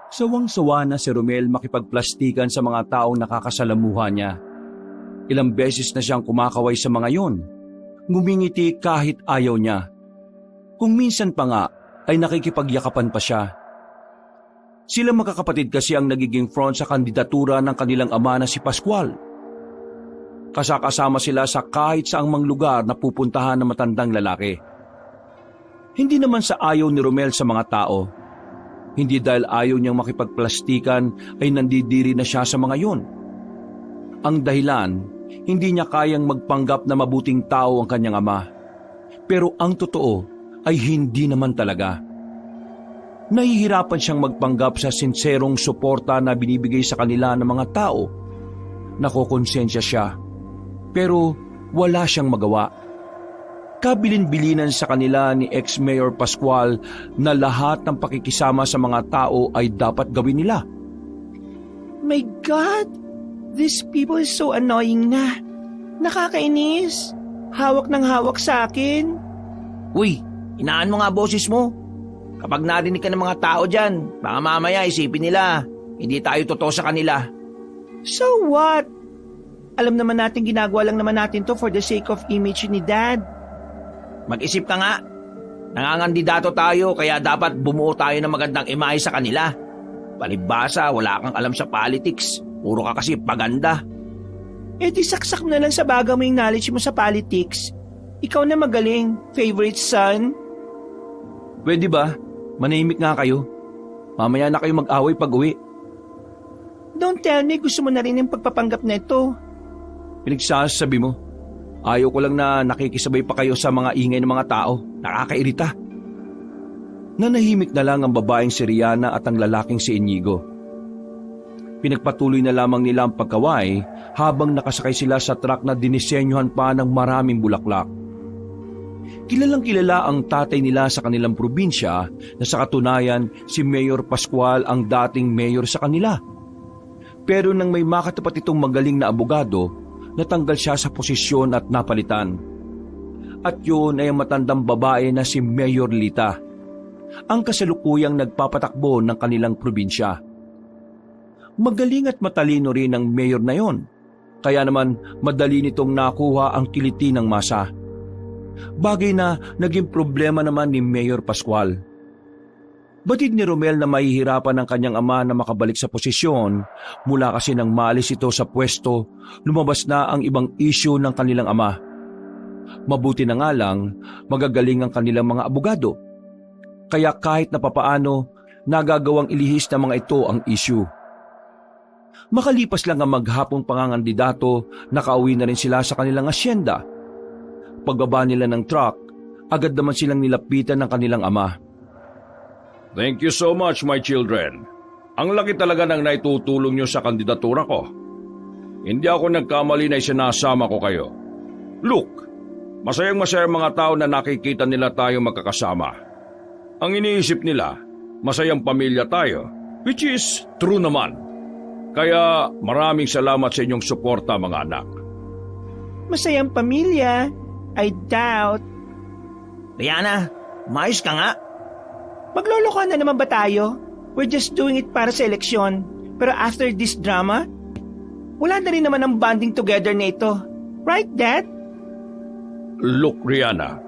Sawang-sawa na si Romel makipagplastikan sa mga taong nakakasalamuha niya. Ilang beses na siyang kumakaway sa mga yon, ngumingiti kahit ayaw niya. Kung minsan pa nga ay nakikipagyakapan pa siya. Sila magkakapatid kasi ang nagiging front sa kandidatura ng kanilang ama na si Pascual. Kasakasama sila sa kahit saang mang lugar na pupuntahan ng matandang lalaki. Hindi naman sa ayaw ni Romel sa mga tao. Hindi dahil ayaw niyang makipagplastikan ay nandidiri na siya sa mga yon. Ang dahilan, hindi niya kayang magpanggap na mabuting tao ang kanyang ama. Pero ang totoo ay hindi naman talaga. Nahihirapan siyang magpanggap sa sinserong suporta na binibigay sa kanila ng mga tao. Nakokonsensya siya, pero wala siyang magawa. Kabilin-bilinan sa kanila ni ex-Mayor Pascual na lahat ng pakikisama sa mga tao ay dapat gawin nila. My God! These people is so annoying na. Nakakainis. Hawak ng hawak sa akin. Uy, inaan mo nga boses mo. Kapag narinig ka ng mga tao dyan, baka mamaya isipin nila, hindi tayo totoo sa kanila. So what? Alam naman natin ginagawa lang naman natin to for the sake of image ni Dad. Mag-isip ka nga. Nangangandidato tayo kaya dapat bumuo tayo ng magandang imahe sa kanila. Palibhasa, wala kang alam sa politics. Puro ka kasi paganda. Eh di saksak mo na lang sa baga mo yung knowledge mo sa politics. Ikaw na magaling, favorite son. Pwede ba? Manahimik nga kayo. Mamaya na kayo mag-away pag-uwi. Don't tell me gusto mo na rin yung pagpapanggap na ito. Pinagsasabi mo. Ayaw ko lang na nakikisabay pa kayo sa mga ingay ng mga tao. Nakakairita. Nanahimik na lang ang babaeng si Rihanna at ang lalaking si Inigo. Pinagpatuloy na lamang nila ang pagkaway habang nakasakay sila sa truck na dinisenyohan pa ng maraming bulaklak. Kilalang kilala ang tatay nila sa kanilang probinsya na sa katunayan si Mayor Pascual ang dating mayor sa kanila. Pero nang may makatapat itong magaling na abogado, natanggal siya sa posisyon at napalitan. At yun ay ang matandang babae na si Mayor Lita, ang kasalukuyang nagpapatakbo ng kanilang probinsya. Magaling at matalino rin ang mayor na yon, kaya naman madali nitong nakuha ang kiliti ng masa. Bagay na naging problema naman ni Mayor Pascual. Batid ni Romel na mahihirapan ang kanyang ama na makabalik sa posisyon mula kasi nang maalis ito sa pwesto, lumabas na ang ibang issue ng kanilang ama. Mabuti na nga lang, magagaling ang kanilang mga abogado. Kaya kahit na papaano, nagagawang ilihis ng mga ito ang issue. Makalipas lang ang maghapong pangangandidato, nakauwi na rin sila sa kanilang asyenda. Pagbaba nila ng truck, agad naman silang nilapitan ng kanilang ama. Thank you so much, my children. Ang laki talaga ng naitutulong nyo sa kandidatura ko. Hindi ako nagkamali na isinasama ko kayo. Look, masayang-masayang mga tao na nakikita nila tayo magkakasama. Ang iniisip nila, masayang pamilya tayo, which is true naman. Kaya maraming salamat sa inyong suporta, mga anak. Masayang pamilya? I doubt. Rihanna, maayos ka nga. Maglolokohan na naman ba tayo? We're just doing it para sa eleksyon. Pero after this drama, wala na rin naman ang bonding together na ito. Right, Dad? Look, Rihanna,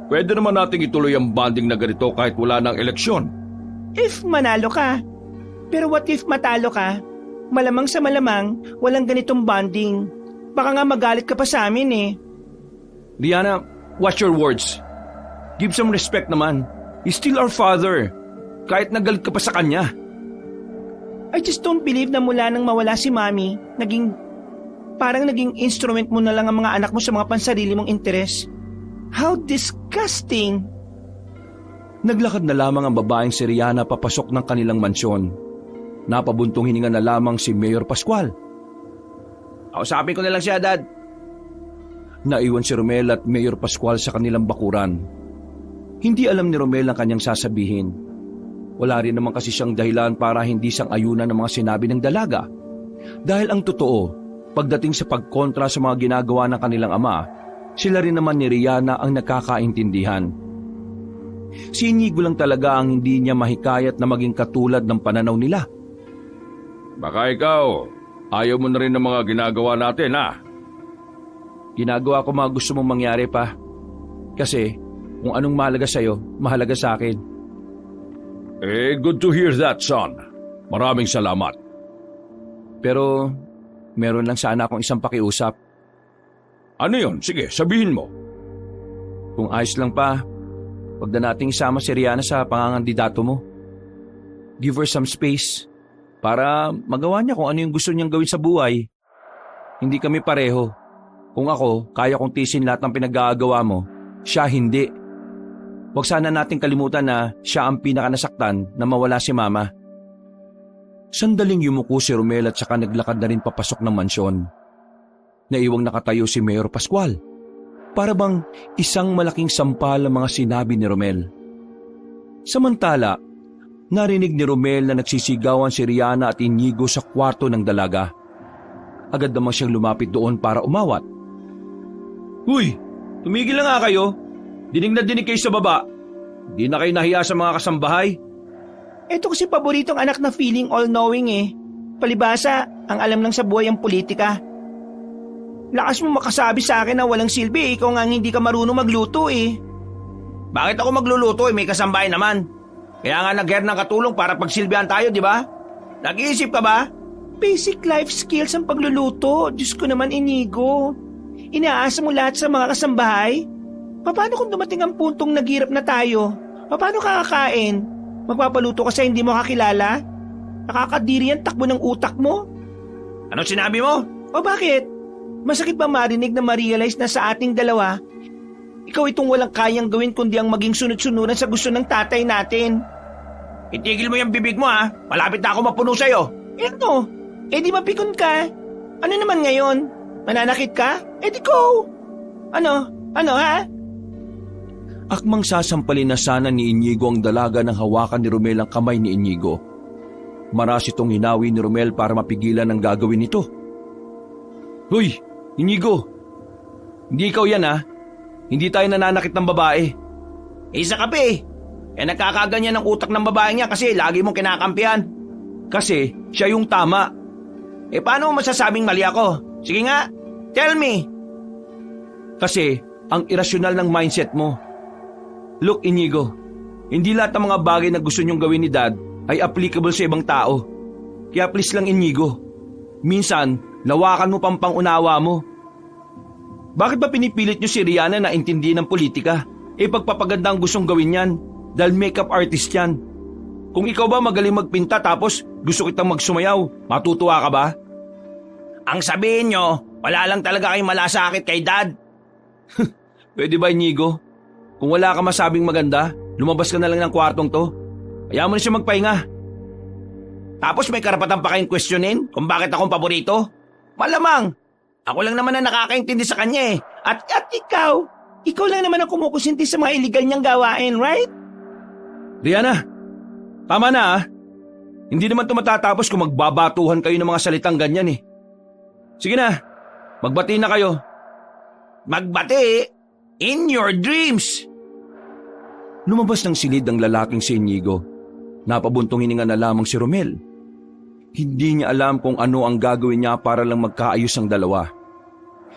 pwede naman nating ituloy ang bonding na ganito kahit wala ng eleksyon. If manalo ka. Pero what if matalo ka? Malamang sa malamang, walang ganitong bonding. Baka nga magalit ka pa sa amin eh. Rihanna, watch your words. Give some respect naman. He's still our father. Kahit nagalit ka pa sa kanya. I just don't believe na mula nang mawala si Mami, parang naging instrument mo na lang ang mga anak mo sa mga pansarili mong interes. How disgusting! Naglakad na lamang ang babaeng si Rihanna papasok ng kanilang mansyon. Napabuntong hininga na lamang si Mayor Pascual. Kausapin ko na lang siya, Dad. Naiwan si Romel at Mayor Pascual sa kanilang bakuran. Hindi alam ni Romel ang kanyang sasabihin. Wala rin naman kasi siyang dahilan para hindi sang-ayunan ng mga sinabi ng dalaga. Dahil ang totoo, pagdating sa pagkontra sa mga ginagawa ng kanilang ama, sila rin naman ni Rihanna ang nakakaintindihan. Si Inigo lang talaga ang hindi niya mahikayat na maging katulad ng pananaw nila. Baka ikaw, ayaw mo na rin ng mga ginagawa natin, ha? Ginagawa ko mga gusto mong mangyari pa. Kasi kung anong mahalaga sa'yo, mahalaga sa akin. Good to hear that, son. Maraming salamat. Pero meron lang sana akong isang pakiusap. Ano yun? Sige, sabihin mo. Kung ayos lang pa, wag na nating isama si Rihanna sa pangangandidato mo. Give her some space para magawa niya kung ano yung gusto niyang gawin sa buhay. Hindi kami pareho. Kung ako, kaya kong tisin lahat ng pinaggagawa mo, siya hindi. Huwag sana nating kalimutan na siya ang pinakanasaktan na mawala si Mama. Sandaling yumuko si Romel at saka naglakad na rin papasok ng mansyon. Naiwang nakatayo si Mayor Pascual. Para bang isang malaking sampal ang mga sinabi ni Romel. Samantala, narinig ni Romel na nagsisigawan si Rihanna at Inigo sa kwarto ng dalaga. Agad naman siyang lumapit doon para umawat. Uy, tumigil na nga kayo. Dinig na dinig kayo sa baba. Di na kayo nahiya sa mga kasambahay. Ito kasi paboritong anak na feeling all-knowing eh. Palibasa, ang alam lang sa buhay ang politika. Lakas mo makasabi sa akin na walang silbi, ikaw nga hindi ka marunong magluto eh. Bakit ako magluluto may kasambahay naman? Kaya nga nag-hire ng katulong para pagsilbihan tayo, di ba? Nag-iisip ka ba? Basic life skills ang pagluluto. Diyos ko naman, Inigo. Inaasa mo lahat sa mga kasambahay? Paano kung dumating ang puntong naghirap na tayo? Paano kakakain? Magpapaluto ka sa hindi mo kakilala? Nakakadiri ang takbo ng utak mo? Ano sinabi mo? O bakit? Masakit ba marinig na ma-realize na sa ating dalawa, ikaw itong walang kayang gawin kundi ang maging sunod-sunuran sa gusto ng tatay natin? Itigil mo yung bibig mo ha. Malapit na ako mapuno sa'yo. Ano? Di mapikon ka. Ano naman ngayon? Mananakit ka? Di go! Ano? Ano ha? Akmang sasampalin na sana ni Inigo ang dalaga nang hawakan ni Romel ang kamay ni Inigo. Maras itong hinawi ni Romel para mapigilan ang gagawin nito. Hoy, Inigo! Hindi ikaw yan ha. Hindi tayo nananakit ng babae. Isa ka pa eh. Nagkakaganyan ng utak ng babae niya kasi lagi mong kinakampihan. Kasi siya yung tama. Paano mo masasabing mali ako? Sige nga, tell me. Kasi ang irasyonal ng mindset mo. Look, Inigo, hindi lahat ng mga bagay na gusto niyong gawin ni Dad ay applicable sa ibang tao. Kaya please lang, Inigo. Minsan, lawakan mo pang pangunawa mo. Bakit ba pinipilit niyo si Rihanna na intindihin ng politika? Pagpapaganda ang gustong gawin yan dahil makeup artist yan. Kung ikaw ba magaling magpinta tapos gusto kitang magsumayaw, matutuwa ka ba? Ang sabihin nyo, wala lang talaga kayong malasakit kay Dad. Pwede ba, Inigo? Kung wala ka masabing maganda, lumabas ka na lang ng kwartong to. Hayaan mo na siya magpahinga. Tapos may karapatan pa kayong questionin kung bakit akong paborito? Malamang, ako lang naman ang nakakaintindi sa kanya eh. At ikaw lang naman ang kumukusinti sa mga illegal niyang gawain, right? Rihanna, tama na ah. Hindi naman ito matatapos kung magbabatuhan kayo ng mga salitang ganyan eh. Sige na, magbati na kayo. Magbati? In your dreams! Lumabas ng silid ang lalaking si Inigo. Napabuntong hininga na lamang si Romel. Hindi niya alam kung ano ang gagawin niya para lang magkaayos ang dalawa.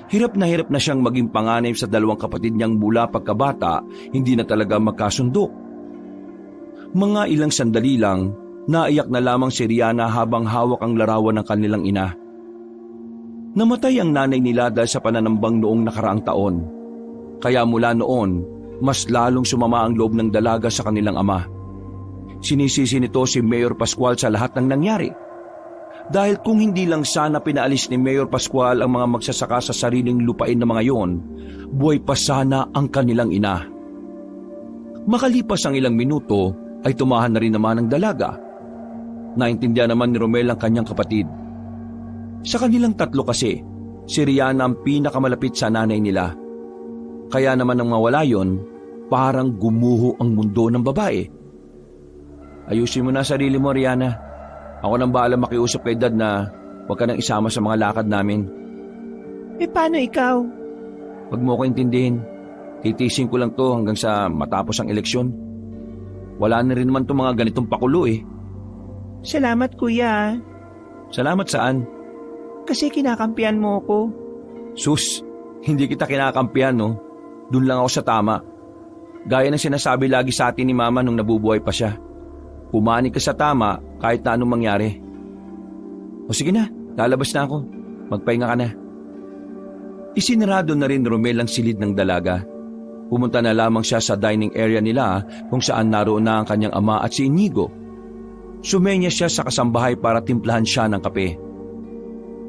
Hirap na siyang maging panganib sa dalawang kapatid niyang mula pagkabata, hindi na talaga magkasundo. Mga ilang sandali lang, naiyak na lamang si Rihanna habang hawak ang larawan ng kanilang ina. Namatay ang nanay nila dahil sa pananambang noong nakaraang taon. Kaya mula noon, mas lalong sumama ang loob ng dalaga sa kanilang ama. Sinisisi nito si Mayor Pascual sa lahat ng nangyari. Dahil kung hindi lang sana pinaalis ni Mayor Pascual ang mga magsasaka sa sariling lupain na mga yon, buhay pa sana ang kanilang ina. Makalipas ang ilang minuto, ay tumahan na rin naman ang dalaga. Naintindihan naman ni Romel ang kanyang kapatid. Sa kanilang tatlo kasi, si Rihanna ang pinakamalapit sa nanay nila. Kaya naman nang mawala yon, parang gumuho ang mundo ng babae. Ayusin mo na sarili mo, Rihanna. Ako nang bahala makiusap kay Dad na huwag ka nang isama sa mga lakad namin. Paano ikaw? Huwag mo ko intindihin. Titisin ko lang to hanggang sa matapos ang eleksyon. Wala na rin naman itong mga ganitong pakulo eh. Salamat kuya, Salamat saan? kasi kinakampihan mo ko. Sus, hindi kita kinakampihan no. Doon lang ako sa tama. Gaya ng sinasabi lagi sa atin ni Mama nung nabubuhay pa siya. Pumani ka sa tama kahit na anong mangyari. O sige na, lalabas na ako. Magpahinga ka na. Isinarado na rin Romel ang silid ng dalaga. Pumunta na lamang siya sa dining area nila kung saan naroon na ang kanyang ama at si Inigo. Sumenya siya sa kasambahay para timplahan siya ng kape.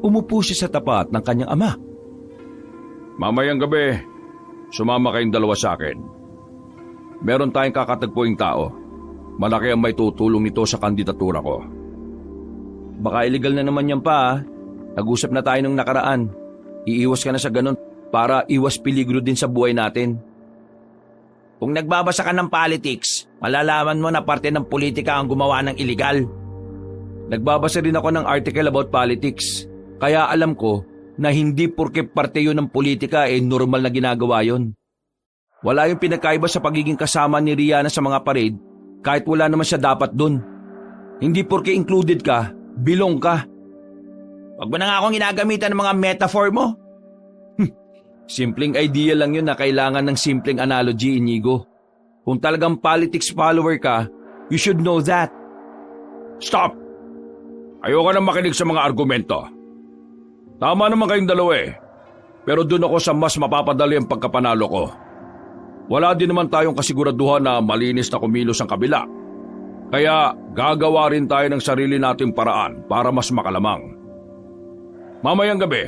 Umupo siya sa tapat ng kanyang ama. Mamayang gabi, sumama kayong dalawa sa akin. Meron tayong kakatagpuing tao. Malaki ang may tutulong nito sa kandidatura ko. Baka illegal na naman yan pa. Nag-usap na tayo nung nakaraan. Iiwas ka na sa ganun para iwas peligro din sa buhay natin. Kung nagbabasa ka ng politics, malalaman mo na parte ng politika ang gumawa ng illegal. Nagbabasa rin ako ng article about politics. Kaya alam ko na hindi porke parte yun ng politika normal na ginagawa yun. Wala yung pinagkaiba sa pagiging kasama ni Rihanna sa mga parade kahit wala naman siya dapat dun. Hindi porke included ka, bilong ka. Huwag mo na nga akong ginagamitan ng mga metaphor mo. Simpleng idea lang yun na kailangan ng simpleng analogy, Inigo. Kung talagang politics follower ka, you should know that. Stop! Ayoko na makinig sa mga argumento. Tama naman kayong dalawa eh. Pero doon ako sa mas mapapadali ang pagkapanalo ko. Wala din naman tayong kasiguraduhan na malinis na kumilos ang kabila. Kaya gagawa rin tayo ng sarili nating paraan para mas makalamang. Mamayang gabi,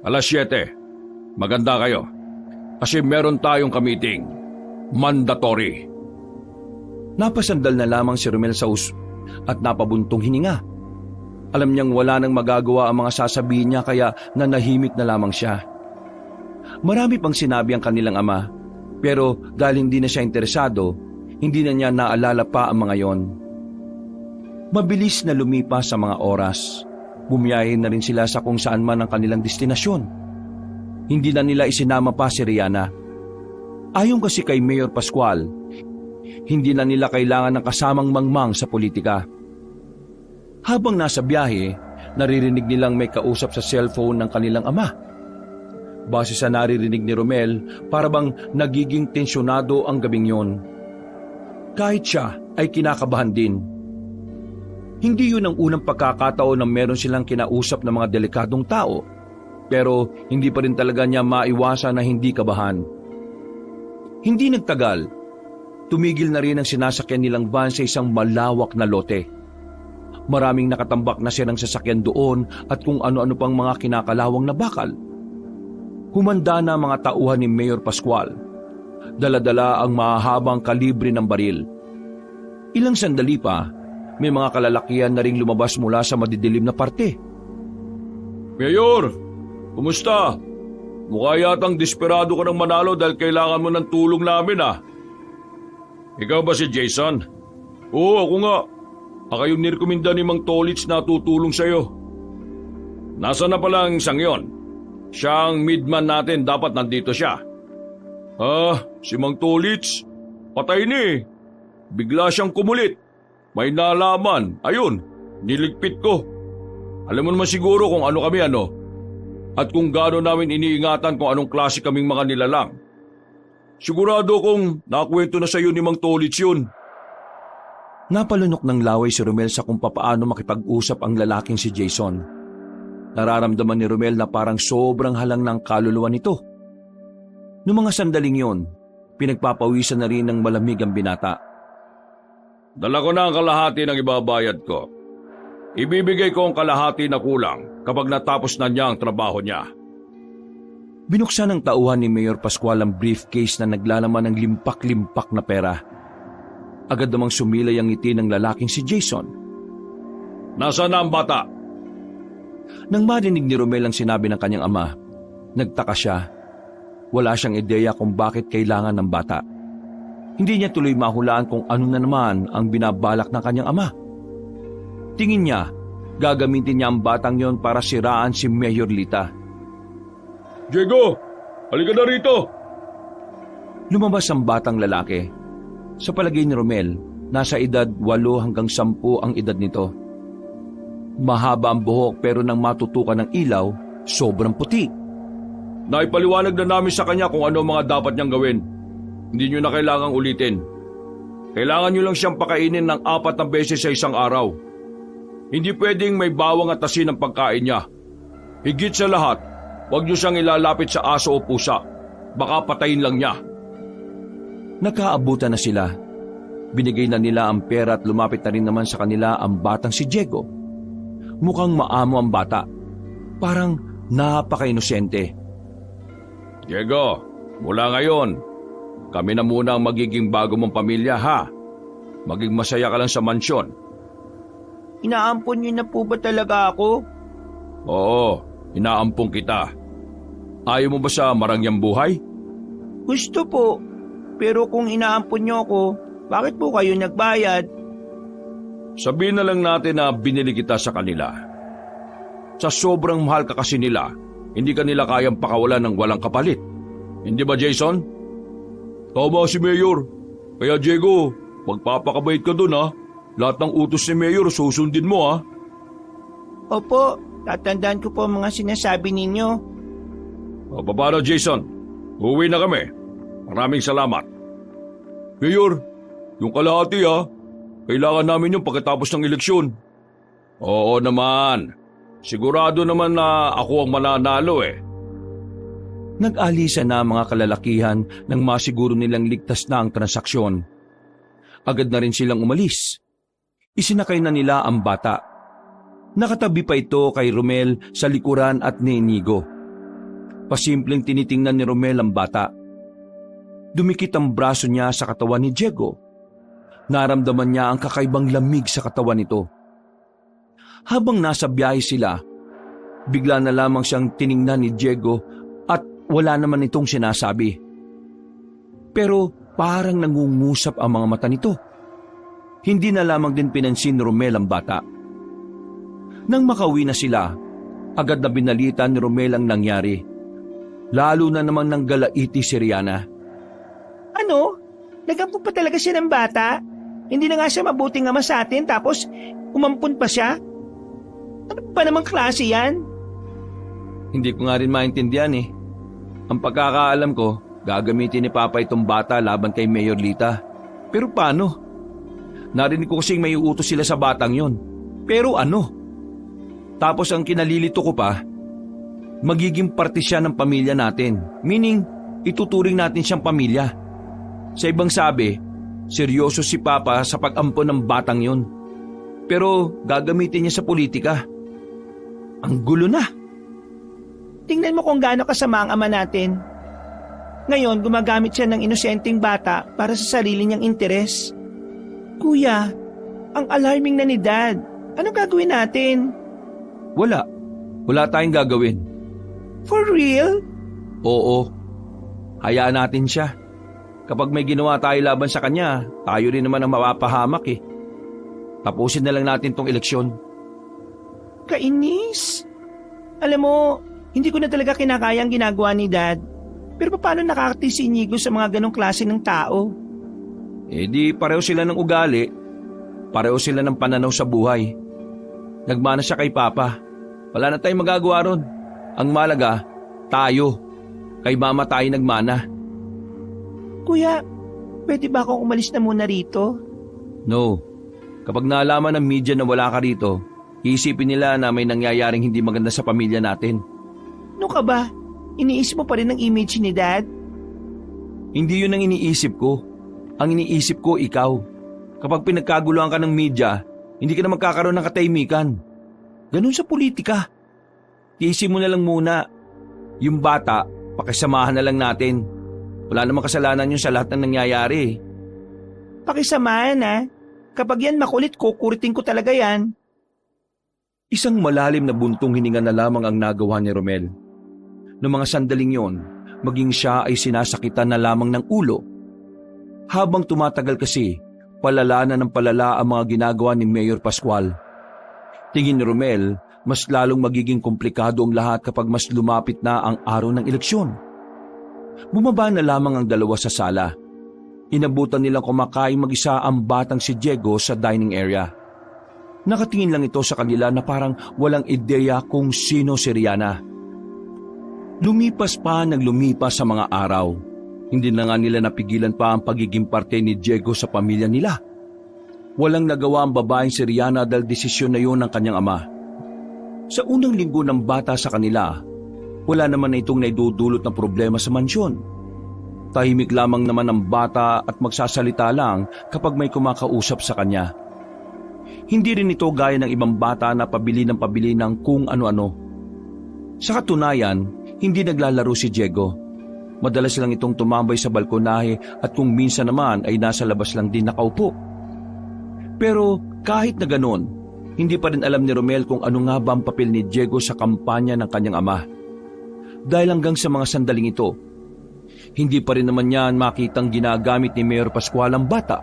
alas 7. Maganda kayo. Kasi meron tayong ka-meeting. Mandatory. Napasandal na lamang si Romel sa at napabuntong hininga. Alam niyang wala nang magagawa ang mga sasabihin niya kaya nanahimik na lamang siya. Marami pang sinabi ang kanilang ama, pero dahil hindi na siya interesado, hindi na niya naalala pa ang mga yon. Mabilis na lumipas sa mga oras. Bumiyahe na rin sila sa kung saan man ang kanilang destinasyon. Hindi na nila isinama pa si Rihanna. Ayon kasi kay Mayor Pascual, hindi na nila kailangan ng kasamang mangmang sa politika. Habang nasa biyahe, naririnig nilang may kausap sa cellphone ng kanilang ama. Base sa naririnig ni Romel, parabang nagiging tensyonado ang gabing yon. Kahit siya ay kinakabahan din. Hindi yun ang unang pagkakataon na meron silang kinausap ng mga delikadong tao, pero hindi pa rin talaga niya maiwasan na hindi kabahan. Hindi nagtagal, tumigil na rin ang sinasakyan nilang van sa isang malawak na lote. Maraming nakatambak na sirang sasakyan doon at kung ano-ano pang mga kinakalawang na bakal. Humanda na mga tauhan ni Mayor Pascual. Dala-dala ang mahahabang kalibre ng baril. Ilang sandali pa, may mga kalalakihan na ring lumabas mula sa madidilim na parte. Mayor, kumusta? Mukha yatang desperado ka ng manalo dahil kailangan mo ng tulong namin ah. Ikaw ba si Jason? Oo, ako nga. Ako yung nirekomenda ni Mang Tolits na tutulong sa'yo. Nasaan na pala ang isang yon? Siya ang midman natin, dapat nandito siya. Si Mang Tolits, patay ni eh. Bigla siyang kumulit. May nalaman, ayun, niligpit ko. Alam mo naman siguro kung ano kami at kung gaano namin iniingatan kung anong klase kaming mga nilalang. Sigurado kong nakwento na sa iyo ni Mang Tolits yun. Napalunok ng laway si Romel sa kung papaano makipag-usap ang lalaking si Jason. Nararamdaman ni Romel na parang sobrang halang ng kaluluwa nito. Noong mga sandaling yon, pinagpapawisan na rin ng malamig ang binata. Dala ko na ang kalahati ng ibabayad ko. Ibibigay ko ang kalahati na kulang kapag natapos na niya ang trabaho niya. Binuksan ng tauhan ni Mayor Pascual ang briefcase na naglalaman ng limpak-limpak na pera. Agad namang sumilay ang ngiti ng lalaking si Jason. Nasaan na ang bata? Nang marinig ni Romel ang sinabi ng kanyang ama, nagtaka siya. Wala siyang ideya kung bakit kailangan ng bata. Hindi niya tuloy mahulaan kung ano na naman ang binabalak ng kanyang ama. Tingin niya, gagamitin niya ang batang yon para siraan si Mayor Lita. Diego, halika na rito! Lumabas ang batang lalaki. Sa palagay ni Romel, Nasa edad 8 hanggang 10 ang edad nito. Mahaba ang buhok pero nang matutukan ng ilaw, sobrang puti. Naipaliwanag na namin sa kanya kung ano ang mga dapat niyang gawin. Hindi niyo na kailangang ulitin. Kailangan niyo lang siyang pakainin ng 4 na beses sa isang araw. Hindi pwedeng may bawang at asin ang pagkain niya. Higit sa lahat, huwag niyo siyang ilalapit sa aso o pusa. Baka patayin lang niya. Nakaabutan na sila. Binigay na nila ang pera at lumapit na rin naman sa kanila ang batang si Diego. Mukhang maamo ang bata. Parang napaka-inosente. Diego, mula ngayon, kami na muna ang magiging bago mong pamilya, ha? Maging masaya ka lang sa mansyon. Inaampon niyo na po ba talaga ako? Oo, inaampong kita. Ayaw mo ba sa marangyang buhay? Gusto po. Pero kung inaampon niyo ako, bakit po kayo nagbayad? Sabihin na lang natin na binili kita sa kanila. Sa sobrang mahal ka kasi nila, hindi ka nila kayang pakawalan ng walang kapalit. Hindi ba, Jason? Tama si Mayor. Kaya Diego, magpapakabait ka dun, ha? Lahat ng utos ni Mayor susundin mo, ha? Opo, tatandaan ko po ang mga sinasabi ninyo. O, paano, Jason? Uwi na kami. Maraming salamat. Mayor, yung kalahati, ha? Kailangan namin yung pagkatapos ng eleksyon. Oo naman. Sigurado naman na ako ang mananalo, eh. Nag-alisa na ang mga kalalakihan nang masiguro nilang ligtas na ang transaksyon. Agad na rin silang umalis. Isinakay na nila ang bata. Nakatabi pa ito kay Romel sa likuran at ni Inigo. Pasimpleng tinitingnan ni Romel ang bata. Dumikit ang braso niya sa katawan ni Diego. Naramdaman niya ang kakaibang lamig sa katawan nito. Habang nasa biyahe sila, bigla na lamang siyang tiningnan ni Diego at wala naman itong sinasabi. Pero parang nangungusap ang mga mata nito. Hindi na lamang din pinansin ni Romel ang bata. Nang makauwi na sila, agad na binalita ni Romel ang nangyari. Lalo na namang nanggalaiti si Rihanna. Ano? Nagampun pa talaga siya ng bata? Hindi na nga siya mabuting ama sa atin tapos umampun pa siya? Ano ba namang klase yan? Hindi ko nga rin maintindihan eh. Ang pagkakaalam ko, gagamitin ni Papa itong bata laban kay Mayor Lita. Pero paano? Narinig ko kasing may utos sila sa batang yon. Pero ano? Tapos ang kinalilito ko pa, magiging parte siya ng pamilya natin. Meaning, ituturing natin siyang pamilya. Sa ibang sabi, seryoso si Papa sa pag-ampon ng batang yon. Pero gagamitin niya sa politika. Ang gulo na. Tingnan mo kung gaano kasama ang ama natin. Ngayon, gumagamit siya ng inosenteng bata para sa sarili niyang interes. Kuya, ang alarming na ni Dad. Anong gagawin natin? Wala. Wala tayong gagawin. For real? Oo. Hayaan natin siya. Kapag may ginawa tayo laban sa kanya, tayo rin naman ang mapapahamak eh. Tapusin na lang natin tong eleksyon. Kainis. Alam mo, hindi ko na talaga kinakaya ang ginagawa ni Dad. Pero paano nakakati si Inigo sa mga ganong klase ng tao? Eh di pareho sila ng ugali. Pareho sila ng pananaw sa buhay. Nagmana siya kay Papa. Wala na tayong magagawa ron. Ang malaga, tayo. Kay Mama tayo nagmana. Kuya, pwede ba akong umalis na muna rito? No. Kapag naalaman ng media na wala ka rito, iisipin nila na may nangyayaring hindi maganda sa pamilya natin. Ano ka ba? Iniisip mo pa rin ang image ni Dad? Hindi yun ang iniisip ko. Ang iniisip ko, ikaw. Kapag pinagkaguluhan ka ng media, hindi ka na magkakaroon ng katahimikan. Ganun sa politika. Tiisin mo na lang muna. Yung bata, pakisamahan na lang natin. Wala namang kasalanan yun sa lahat ng nangyayari. Pakisamahan ha. Kapag yan makulit, kukuritin ko talaga yan. Isang malalim na buntong hininga na lamang ang nagawa ni Romel. Noong mga sandaling yon, maging siya ay sinasakitan na lamang ng ulo. Habang tumatagal kasi, palala na ng palala ang mga ginagawa ni Mayor Pascual. Tingin ni Romel, mas lalong magiging komplikado ang lahat kapag mas lumapit na ang araw ng eleksyon. Bumaba na lamang ang dalawa sa sala. inabutan nilang kumakain mag-isa ang batang si Diego sa dining area. Nakatingin lang ito sa kanila na parang walang ideya kung sino si Rihanna. Lumipas pa ng lumipas sa mga araw. Hindi na nga nila napigilan pa ang pagiging parte ni Diego sa pamilya nila. Walang nagawa ang babaeng si Rihanna dahil desisyon na yun ng kanyang ama. Sa unang linggo ng bata sa kanila, wala naman na itong naidudulot na problema sa mansyon. Tahimik lamang naman ang bata at magsasalita lang kapag may kumakausap sa kanya. Hindi rin ito gaya ng ibang bata na pabili ng kung ano-ano. Sa katunayan, hindi naglalaro si Diego. Madalas lang itong tumambay sa balkonahe at kung minsan naman ay nasa labas lang din nakaupo. Pero kahit na ganon, hindi pa rin alam ni Romel kung ano nga ba ang papel ni Diego sa kampanya ng kanyang ama. Dahil hanggang sa mga sandaling ito, hindi pa rin naman niyan makitang ginagamit ni Mayor Pascual ang bata.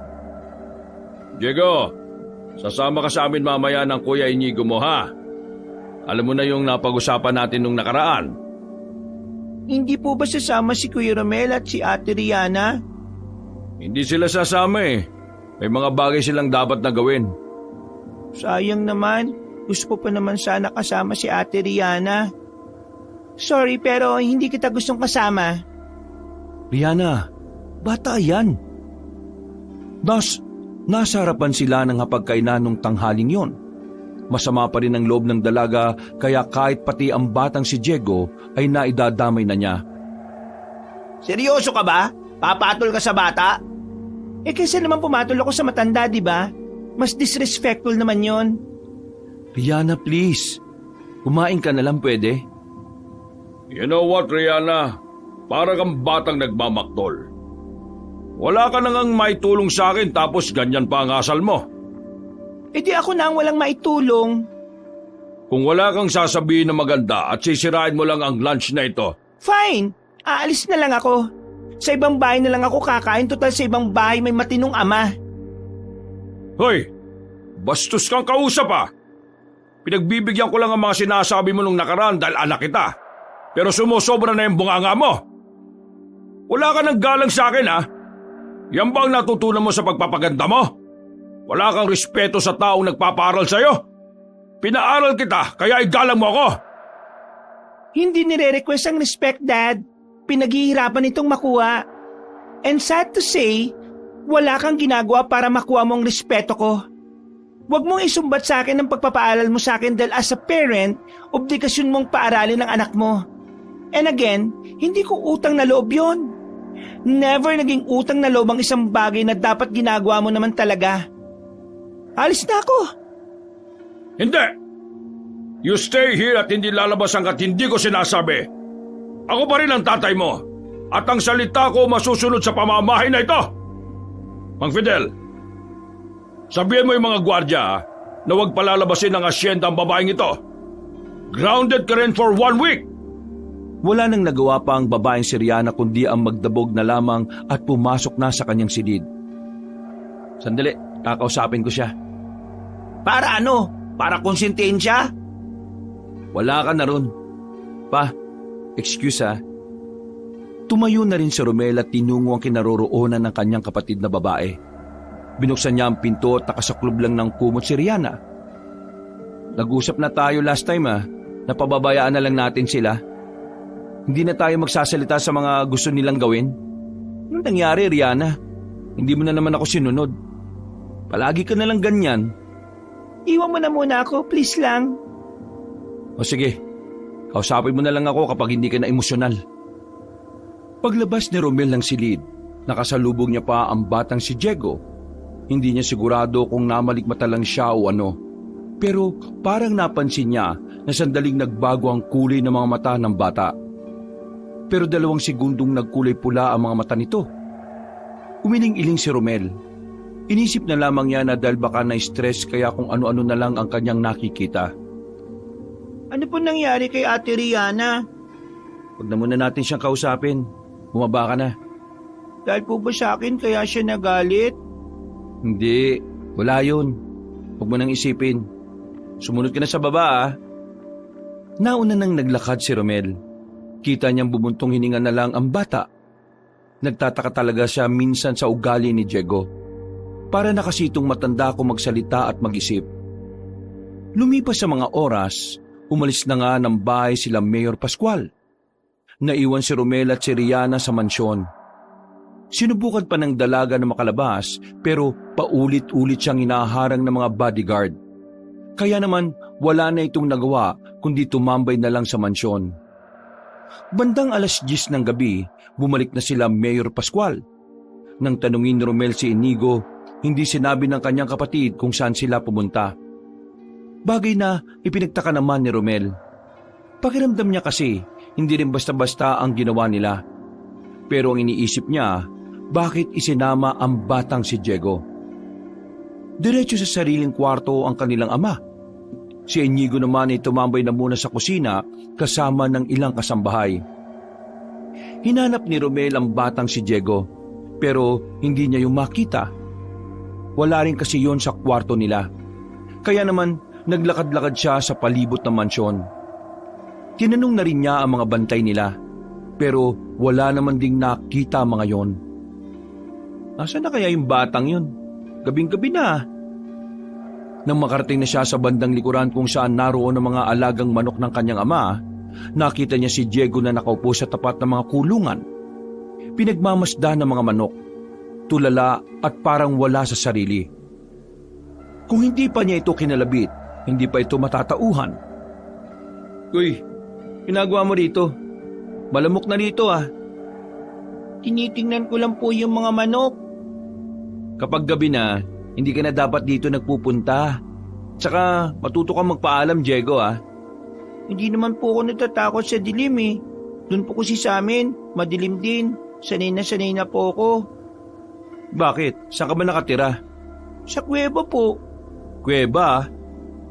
Diego, sasama ka sa amin mamaya ng Kuya Inigo mo, ha? Alam mo na yung napag-usapan natin nung nakaraan. Hindi po ba sasama si Kuya Romel at si Ate Rihanna? Hindi sila sasama eh. May mga bagay silang dapat na gawin. Sayang naman. Gusto ko pa naman sana kasama si Ate Rihanna. Sorry pero hindi kita gustong kasama. Rihanna, bata yan. Nasa harapan sila ng hapagkainan nung tanghaling yon. Masama pa rin ang loob ng dalaga kaya kahit pati ang batang si Diego ay naidadamay na niya. Seryoso ka ba? Papatol ka sa bata? Eh kaysa naman pumatol ako sa matanda, di ba? Mas disrespectful naman yon. Rihanna, please. Kumain ka na lang pwede. You know what, Rihanna? Para kang batang nagmamaktol. Wala ka nang maitulong sa akin tapos ganyan pa ang asal mo. Eh di ako na ang walang maitulong. Kung wala kang sasabihin na maganda at sisirain mo lang ang lunch na ito. Fine, aalis na lang ako. Sa ibang bahay na lang ako kakain, total sa ibang bahay may matinong ama. Hoy, bastos kang kausap ah. Pinagbibigyan ko lang ang mga sinasabi mo nung nakaraan dahil anak kita. Pero sumusobra na yung bunganga mo. Wala ka ng galang sa akin ha. Yan ba ang natutunan mo sa pagpapaganda mo? Wala kang respeto sa taong nagpapaaral sa'yo? Pinaaral kita, kaya igalang mo ako. Hindi nire-request ang respect, Dad. Pinaghihirapan itong makuha. And sad to say, wala kang ginagawa para makuha mo ang respeto ko. Huwag mong isumbat sa akin ang pagpapaaral mo sa akin dahil as a parent, obligasyon mong paaralin ang anak mo. And again, hindi ko utang na loob yun. Never naging utang na loob ang isang bagay na dapat ginagawa mo naman talaga. Alis na ako. Hindi! You stay here at hindi lalabas hanggat hindi ko sinasabi. Ako pa rin ang tatay mo. At ang salita ko masusunod sa pamamahay na ito. Mang Fidel, sabihin mo yung mga gwardya na huwag palalabasin ng asyenda ang babaeng ito. Grounded ka rin for 1 week. Wala nang nagawa pa ang babaeng si Rihanna kundi ang magdabog na lamang at pumasok na sa kanyang silid. Sandali, kakausapin ko siya. Para ano? Para konsintihin siya? Wala ka na ron. Pa, excuse ha. Tumayo na rin si Romel at tinungo ang kinaroroonan ng kanyang kapatid na babae. Binuksan niya ang pinto at nakasaklob lang ng kumot si Rihanna. Nag-usap na tayo last time napababayaan na lang natin sila. Hindi na tayo magsasalita sa mga gusto nilang gawin. Anong nangyari, Rihanna? Hindi mo na naman ako sinunod. Palagi ka na lang ganyan. Iwan mo na muna ako, please lang. O sige, kausapin mo na lang ako kapag hindi ka na emosyonal. Paglabas ni Romel ng silid, nakasalubong niya pa ang batang si Diego. Hindi niya sigurado kung namalikmata lang siya o ano. Pero parang napansin niya na sandaling nagbago ang kulay ng mga mata ng bata. Pero 2 segundong nagkulay pula ang mga mata nito. Umiling-iling si Romel. Inisip na lamang niya na dahil baka na-stress kaya kung ano-ano na lang ang kanyang nakikita. Ano po nangyari kay Ate Rihanna? Huwag na muna natin siyang kausapin. Bumaba ka na. Dahil po ba sa akin kaya siya nagalit? Hindi, wala yun. Huwag mo nang isipin. Sumunod ka na sa baba Nauna nang naglakad si Romel. Kita niyang bumuntong hininga na lang ang bata. Nagtataka talaga siya minsan sa ugali ni Diego. Para na kasi itong matanda kung magsalita at mag-isip. Lumipas sa mga oras, umalis na nga ng bahay sila Mayor Pascual. Naiwan si Romel at si Riana sa mansyon. Sinubukan pa ng dalaga na makalabas pero paulit-ulit siyang inaharang ng mga bodyguard. Kaya naman wala na itong nagawa kundi tumambay na lang sa mansyon. Bandang 10:00 ng gabi, bumalik na sila Mayor Pascual. Nang tanungin ni Romel si Inigo, hindi sinabi ng kanyang kapatid kung saan sila pumunta. Bagay na ipinagtaka naman ni Romel. Pakiramdam niya kasi hindi rin basta-basta ang ginawa nila. Pero ang iniisip niya, bakit isinama ang batang si Diego? Diretso sa sariling kwarto ang kanilang ama. Si Inigo naman ay tumambay na muna sa kusina kasama ng ilang kasambahay. Hinanap ni Romel ang batang si Diego pero hindi niya yung makita. Wala rin kasi yon sa kwarto nila. Kaya naman naglakad-lakad siya sa palibot ng mansyon. Tinanong na rin niya ang mga bantay nila pero wala naman ding nakita mga yon. Nasaan na kaya yung batang yun? Gabing-gabi na. Nang makarating na siya sa bandang likuran kung saan naroon ang mga alagang manok ng kanyang ama, nakita niya si Diego na nakaupo sa tapat ng mga kulungan. Pinagmamasdan ng mga manok, tulala at parang wala sa sarili. Kung hindi pa niya ito kinalabit, hindi pa ito matatauhan. Uy, ginagawa mo rito? Malamok na rito ah. Tinitingnan ko lang po yung mga manok. Kapag gabi na, hindi ka na dapat dito nagpupunta. Tsaka matuto kang magpaalam, Diego ah. Hindi naman po ako natatakot sa dilim eh. Doon po kasi sa amin, madilim din. Sanay na po ako. Bakit? Saan ka ba nakatira? Sa kuweba po. Kuweba?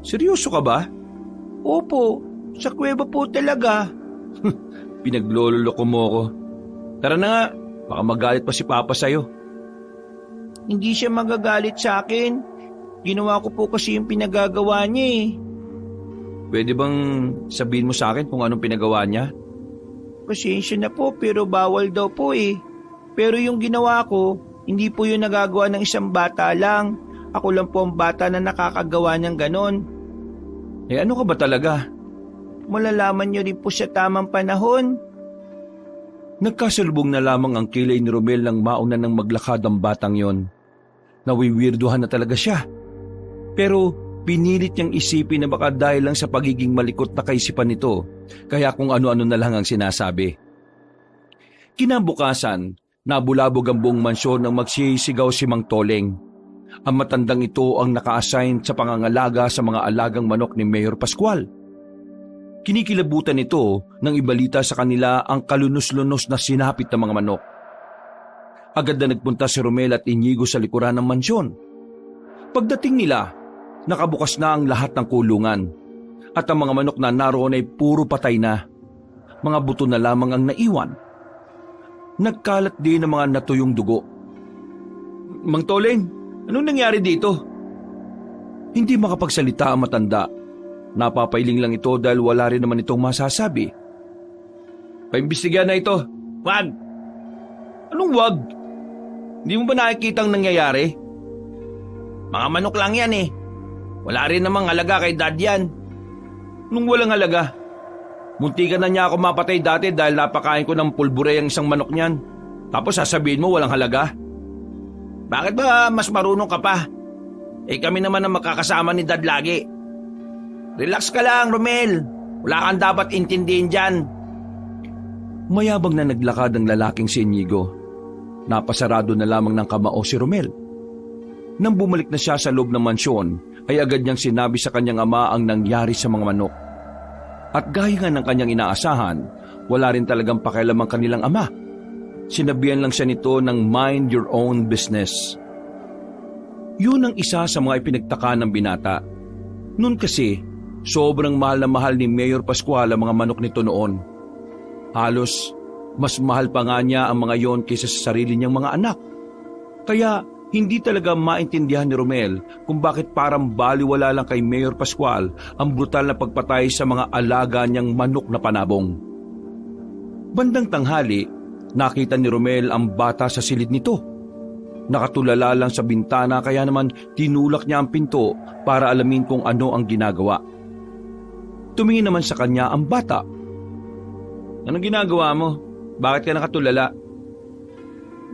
Seryoso ka ba? Opo, sa kuweba po talaga. Pinagloloko mo ko. Tara na nga, baka magalit pa si Papa sa'yo. Hindi siya magagalit sa akin. Ginawa ko po kasi yung pinagagawa niya eh. Pwede bang sabihin mo sa akin kung anong pinagawa niya? Pasensya na po pero bawal daw po eh. Pero yung ginawa ko, hindi po yung nagagawa ng isang bata lang. Ako lang po ang bata na nakakagawa ng ganon. Eh ano ka ba talaga? Malalaman niyo rin po sa tamang panahon. Nagkasalubong na lamang ang kilay ni Romel nang mauna ng maglakad ang batang yon. Nawiwirduhan na talaga siya. Pero pinilit niyang isipin na baka dahil lang sa pagiging malikot na kaisipan nito, kaya kung ano-ano na lang ang sinasabi. Kinabukasan, nabulabog ang buong mansyon nang magsisigaw si Mang Toleng. Ang matandang ito ang naka-assign sa pangangalaga sa mga alagang manok ni Mayor Pascual. Kinikilabutan ito nang ibalita sa kanila ang kalunos-lunos na sinapit ng mga manok. Agad na nagpunta si Romel at Inigo sa likuran ng mansyon. Pagdating nila, nakabukas na ang lahat ng kulungan at ang mga manok na naroon ay puro patay na. Mga buto na lamang ang naiwan. Nagkalat din ang mga natuyong dugo. Mang Toleng, anong nangyari dito? Hindi makapagsalita ang matanda. Napapailing lang ito dahil wala rin naman itong masasabi. Paimbestigahan na ito. Wag! Anong wag? Hindi mo ba nakikita ang nangyayari? Mga manok lang yan eh. Wala rin namang halaga kay Dad yan. Nung walang halaga. Muntikan na niya ako mapatay dati dahil napakain ko ng pulbure ang isang manok niyan. Tapos sasabihin mo walang halaga? Bakit ba mas marunong ka pa? Eh kami naman ang makakasama ni Dad lagi. Relax ka lang, Romel. Wala kang dapat intindihin dyan. Mayabang na naglakad ang lalaking si Inigo. Napasarado na lamang ng kamao si Romel. Nang bumalik na siya sa loob ng mansyon, ay agad niyang sinabi sa kanyang ama ang nangyari sa mga manok. At gaya nga ng kanyang inaasahan, wala rin talagang pakialam ang kanilang ama. Sinabihan lang siya nito ng mind your own business. Yun ang isa sa mga ipinagtaka ng binata. Noon kasi, sobrang mahal na mahal ni Mayor Pascual ang mga manok nito noon. Halos, mas mahal pa nga niya ang mga yon kaysa sa sarili niyang mga anak. Kaya, hindi talaga maintindihan ni Romel kung bakit parang baliwala lang kay Mayor Pascual ang brutal na pagpatay sa mga alaga niyang manok na panabong. Bandang tanghali, Nakita ni Romel ang bata sa silid nito. Nakatulala lang sa bintana kaya naman tinulak niya ang pinto para alamin kung ano ang ginagawa. Tumingin naman sa kanya ang bata. Anong ginagawa mo? Bakit ka nakatulala?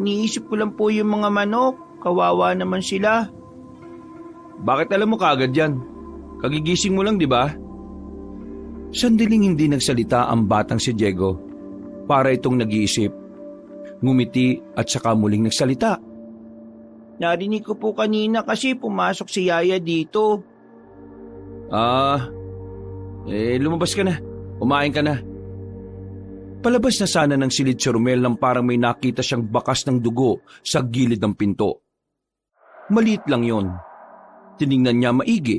Niisip ko lang po yung mga manok. Kawawa naman sila. Bakit alam mo kaagad yan? Kagigising mo lang, di ba? Sandaling hindi nagsalita ang batang si Diego. Para itong nag-iisip. Ngumiti at saka muling nagsalita. Narinig ko po kanina kasi pumasok si Yaya dito. Lumabas ka na. Kumain ka na. Palabas na sana ng silid si Romel nang parang may nakita siyang bakas ng dugo sa gilid ng pinto. Maliit lang yon. Tiningnan niya maigi.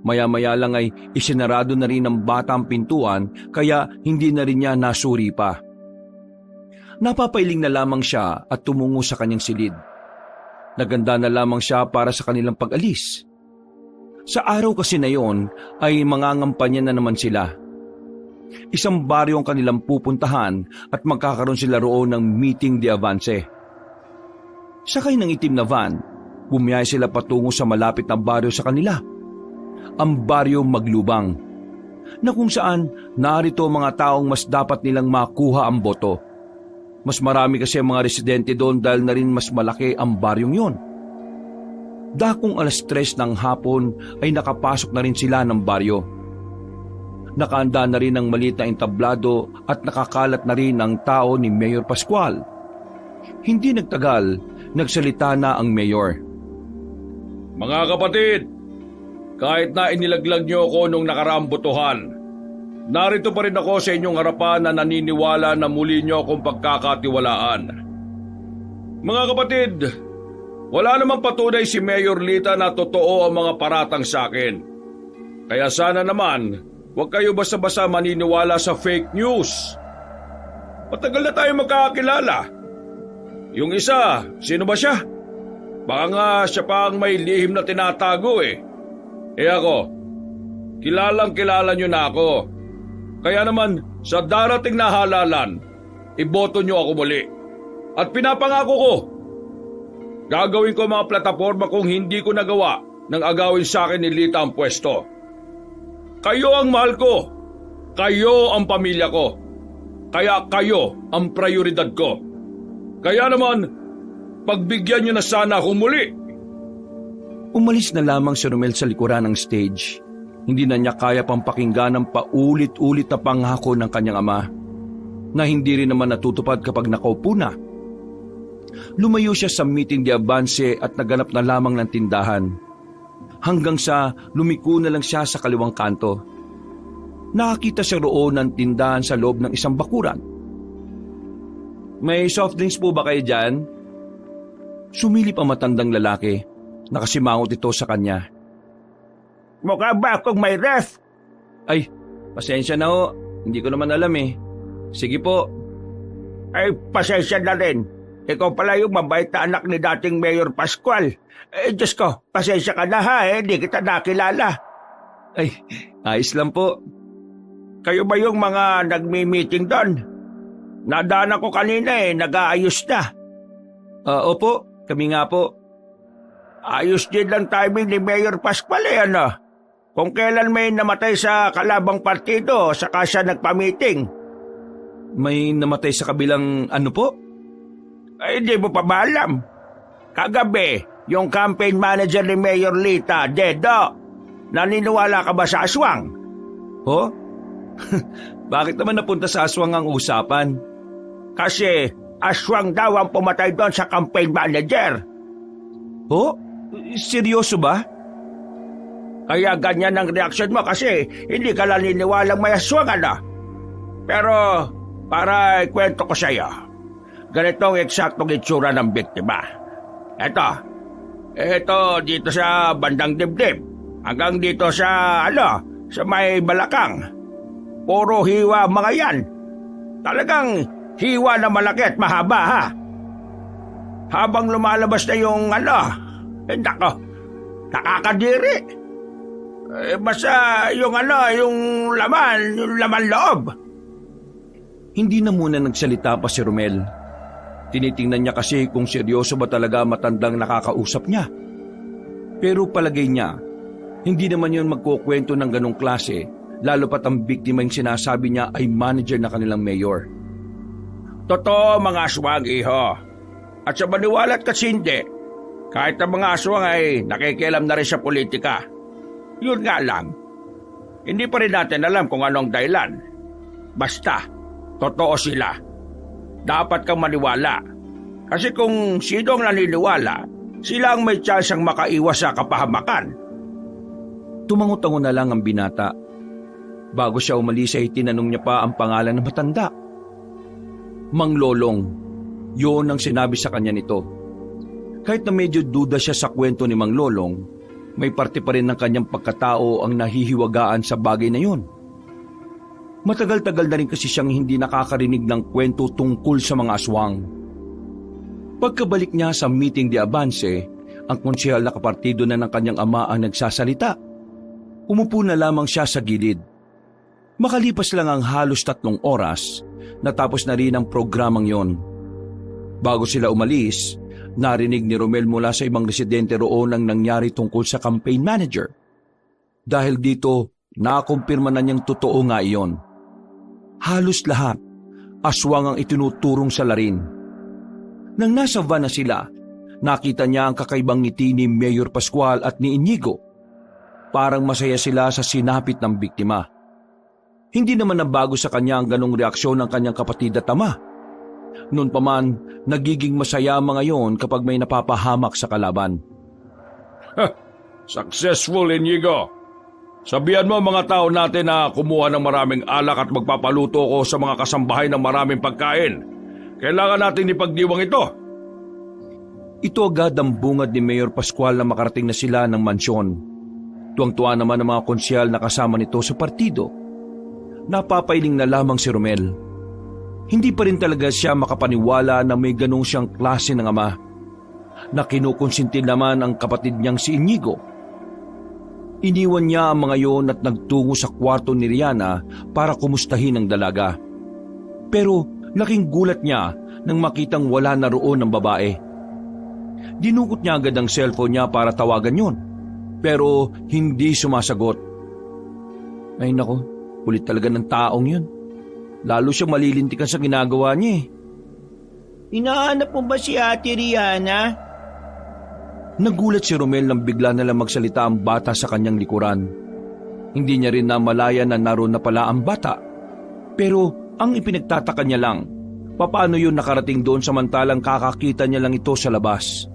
Maya-maya lang ay isinarado na rin ng bata ang pintuan kaya hindi na rin niya nasuri pa. Napapailing na lamang siya at tumungo sa kanyang silid. Naganda na lamang siya para sa kanilang pag-alis. Sa araw kasi na yon ay mangangampanya na naman sila. Isang baryo ang kanilang pupuntahan at magkakaroon sila roon ng meeting de avance. Sakay ng itim na van, bumiyay sila patungo sa malapit na baryo sa kanila. Ang baryo Maglubang, na kung saan narito mga taong mas dapat nilang makuha ang boto. Mas marami kasi ang mga residente doon dahil na rin mas malaki ang baryong yon. Dakong 3:00 ng hapon ay nakapasok na rin sila ng baryo. Nakaanda na rin ang maliit na entablado at nakakalat na rin ang tao ni Mayor Pascual. Hindi nagtagal, nagsalita na ang mayor. Mga kapatid, kahit na inilaglag niyo ako nung nakaraang botohan, narito pa rin ako sa inyong harapan na naniniwala na muli niyo akong pagkakatiwalaan. Mga kapatid, wala namang patunay si Mayor Lita na totoo ang mga paratang sa akin. Kaya sana naman, huwag kayo basta-basta maniniwala sa fake news. Matagal na tayo magkakakilala. Yung isa, sino ba siya? Baka nga siya pa ang may lihim na tinatago eh. Ako, kilalang kilala niyo na ako. Kaya naman, sa darating na halalan, iboto niyo ako muli. At pinapangako ko, gagawin ko mga plataforma kung hindi ko nagawa nang agawin sa akin ni Lita ang pwesto. Kayo ang mahal ko. Kayo ang pamilya ko. Kaya kayo ang prioridad ko. Kaya naman, pagbigyan niyo na sana ako muli. Umalis na lamang si Romel sa likuran ng stage. Hindi na niya kaya pang pakinggan ang paulit-ulit na pangako ng kanyang ama na hindi rin naman natutupad kapag nakaupo na. Lumayo siya sa meeting de avance at naganap na lamang ng tindahan. Hanggang sa lumiko na lang siya sa kaliwang kanto. Nakakita siya roon ng tindahan sa loob ng isang bakuran. May soft drinks po ba kayo dyan? Sumilip ang matandang lalaki. Nakasimangot ito sa kanya. Mukha ba akong may ref? Ay, pasensya na ho. Hindi ko naman alam eh. Sige po. Ay, pasensya na rin. Ikaw pala yung mabait na anak ni dating Mayor Pascual. Diyos ko, pasensya ka na ha hindi kita nakilala. Ay, ayos lang po. Kayo ba yung mga nagmi-meeting doon? Nadaan ko kanina nag-aayos na. Opo, kami nga po. Ayos din lang timing ni Mayor Pascual ano? Kung kailan may namatay sa kalabang partido, saka siya nagpa-meeting. May namatay sa kabilang ano po? Ay, hindi mo pa ba alam? Kagabi, yung campaign manager ni Mayor Lita, Dedo. Naniniwala ka ba sa aswang? Ho? Bakit naman napunta sa aswang ang usapan? Kasi aswang daw ang pumatay doon sa campaign manager. Ho? Seryoso ba? Kaya ganyan ang reaksyon mo kasi hindi ka naniniwalang may aswang ano. Pero para ikwento ko sa iyo, ganitong eksaktong itsura ng biktima. Ito dito sa bandang dibdib, hanggang dito sa sa may balakang. Puro hiwa mga yan. Talagang hiwa na malaki at mahaba ha. Habang lumalabas na yung nako, nakakadiri. Basta yung laman loob. Hindi na muna nagsalita pa si Romel. Tinitingnan niya kasi kung seryoso ba talaga matandang nakakausap niya. Pero palagay niya, hindi naman yun magkukwento ng ganong klase, lalo pat ang biktima yung sinasabi niya ay manager na kanilang mayor. Totoo mga aswang, iho. At sa maniwalat kasi hindi, kahit ang mga aswang ay nakikialam na rin sa politika. Yun nga lang, hindi pa rin natin alam kung anong dahilan. Basta, totoo sila. Dapat kang maniwala. Kasi kung sino ang naniniwala, sila ang may tsansang makaiwas sa kapahamakan. Tumango-tango na lang ang binata. Bago siya umalis ay tinanong niya pa ang pangalan ng matanda. Mang Lolong, yun ang sinabi sa kanya nito. Kahit na medyo duda siya sa kwento ni Mang Lolong, may parte pa rin ng kanyang pagkatao ang nahihiwagaan sa bagay na yun. Matagal-tagal na rin kasi siyang hindi nakakarinig ng kwento tungkol sa mga aswang. Pagkabalik niya sa meeting de Avance, ang konsehal na kapartido na ng kanyang ama ang nagsasalita. Umupo na lamang siya sa gilid. Makalipas lang ang halos 3 oras, natapos na rin ang programang yon. Bago sila umalis, narinig ni Romel mula sa ibang residente roon ang nangyari tungkol sa campaign manager. Dahil dito, nakumpirma na niyang totoo nga iyon. Halos lahat, aswang ang itinuturong sa larin. Nang nasa van na sila, nakita niya ang kakaibang ngiti ni Mayor Pascual at ni Inigo. Parang masaya sila sa sinapit ng biktima. Hindi naman nabago sa kanya ang ganong reaksyon ng kanyang kapatid at ama. Noon pa man, nagiging masaya mga yon kapag may napapahamak sa kalaban. Successful, Inigo. Sabihan mo mga tao natin na kumuha ng maraming alak at magpapaluto ko sa mga kasambahay ng maraming pagkain. Kailangan natin ipagdiwang ito. Ito agad ang bungad ni Mayor Pascual na makarating na sila ng mansyon. Tuwang-tuwa naman ang mga konsyal na kasama nito sa partido. Napapailing na lamang si Romel. Hindi pa rin talaga siya makapaniwala na may ganong siyang klase ng ama. Na kinukonsinti naman ang kapatid niyang si Inigo. Iniwan niya ang mga yon at nagtungo sa kwarto ni Rihanna para kumustahin ang dalaga. Pero laking gulat niya nang makitang wala na roon ang babae. Dinukot niya agad ang cellphone niya para tawagan yon. Pero hindi sumasagot. Ay nako, kulit talaga ng taong yun. Lalo siyang malilintikan sa ginagawa niya eh. Hinahanap mo ba si Ate Rihanna? Nagulat si Romel nang bigla na lang magsalita ang bata sa kanyang likuran. Hindi niya rin namalaya na naroon na pala ang bata. Pero ang ipinagtataka niya lang, papaano yun nakarating doon samantalang kakakita niya lang ito sa labas?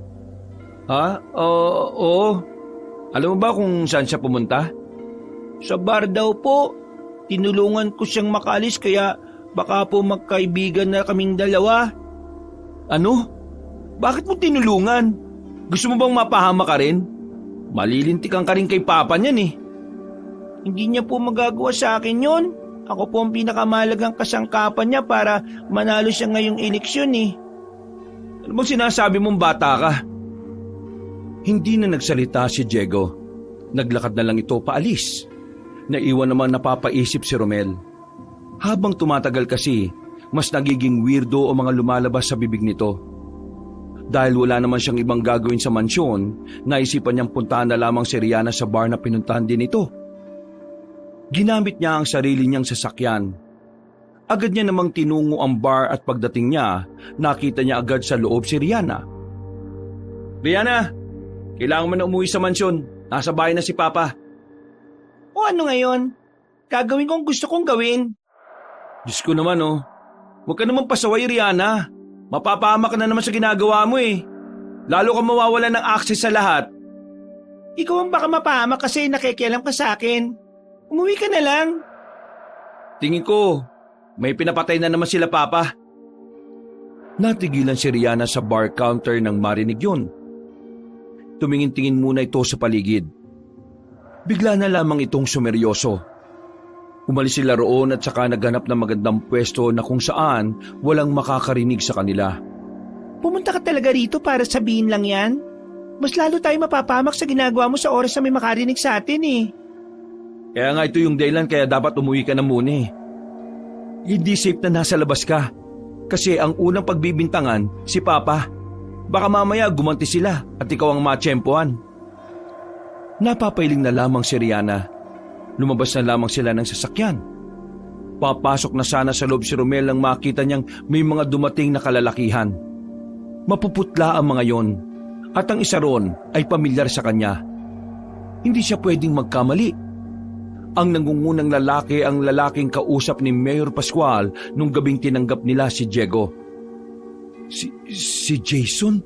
Ha? Oo. Alam mo ba kung saan siya pumunta? Sa bar daw po. Tinulungan ko siyang makalis kaya baka po magkaibigan na kaming dalawa. Ano? Bakit mo tinulungan? Gusto mo bang mapahama ka rin? Malilintikan ka rin kay papa niyan eh. Hindi niya po magagawa sa akin yon. Ako po ang pinakamalagang kasangkapan niya para manalo siya ngayong eleksyon eh. Ano bang sinasabi mong bata ka? Hindi na nagsalita si Diego. Naglakad na lang ito paalis. Naiwan naman napapaisip si Romel. Habang tumatagal kasi, mas nagiging weirdo o mga lumalabas sa bibig nito. Dahil wala naman siyang ibang gagawin sa mansyon, naisipan niyang puntahan na lamang si Rihanna sa bar na pinuntahan din ito. Ginamit niya ang sarili niyang sasakyan. Agad niya namang tinungo ang bar at pagdating niya, nakita niya agad sa loob si Rihanna. Rihanna, kailangan mo na umuwi sa mansyon. Nasa bahay na si Papa. O ano ngayon? Gagawin kong gusto kong gawin. Diyos ko naman oh. Huwag ka naman pasaway, Rihanna. Mapapahama ka na naman sa ginagawa mo eh. Lalo ka mawawala ng access sa lahat. Ikaw ang baka mapahamak kasi nakikialam ka sa akin. Umuwi ka na lang. Tingin ko, may pinapatay na naman sila Papa. Natigilan si Rihanna sa bar counter nang marinig yun. Tumingin-tingin muna ito sa paligid. Bigla na lamang itong sumeryoso. Umalis sila roon at saka naghanap ng magandang pwesto na kung saan walang makakarinig sa kanila. Pumunta ka talaga rito para sabihin lang yan? Mas lalo tayo mapapamak sa ginagawa mo sa oras na may makarinig sa atin eh. Kaya nga ito yung dahilan kaya dapat umuwi ka na muna eh. Hindi safe na nasa labas ka. Kasi ang unang pagbibintangan, si Papa. Baka mamaya gumanti sila at ikaw ang matsyempohan. Napapailing na lamang si Rihanna. Lumabas na lamang sila ng sasakyan. Papasok na sana sa loob si Romel nang makita niyang may mga dumating na kalalakihan. Mapuputla ang mga yon at ang isa ron ay pamilyar sa kanya. Hindi siya pwedeng magkamali. Ang nangungunang lalaki ang lalaking kausap ni Mayor Pascual nung gabing tinanggap nila si Diego. Si Jason?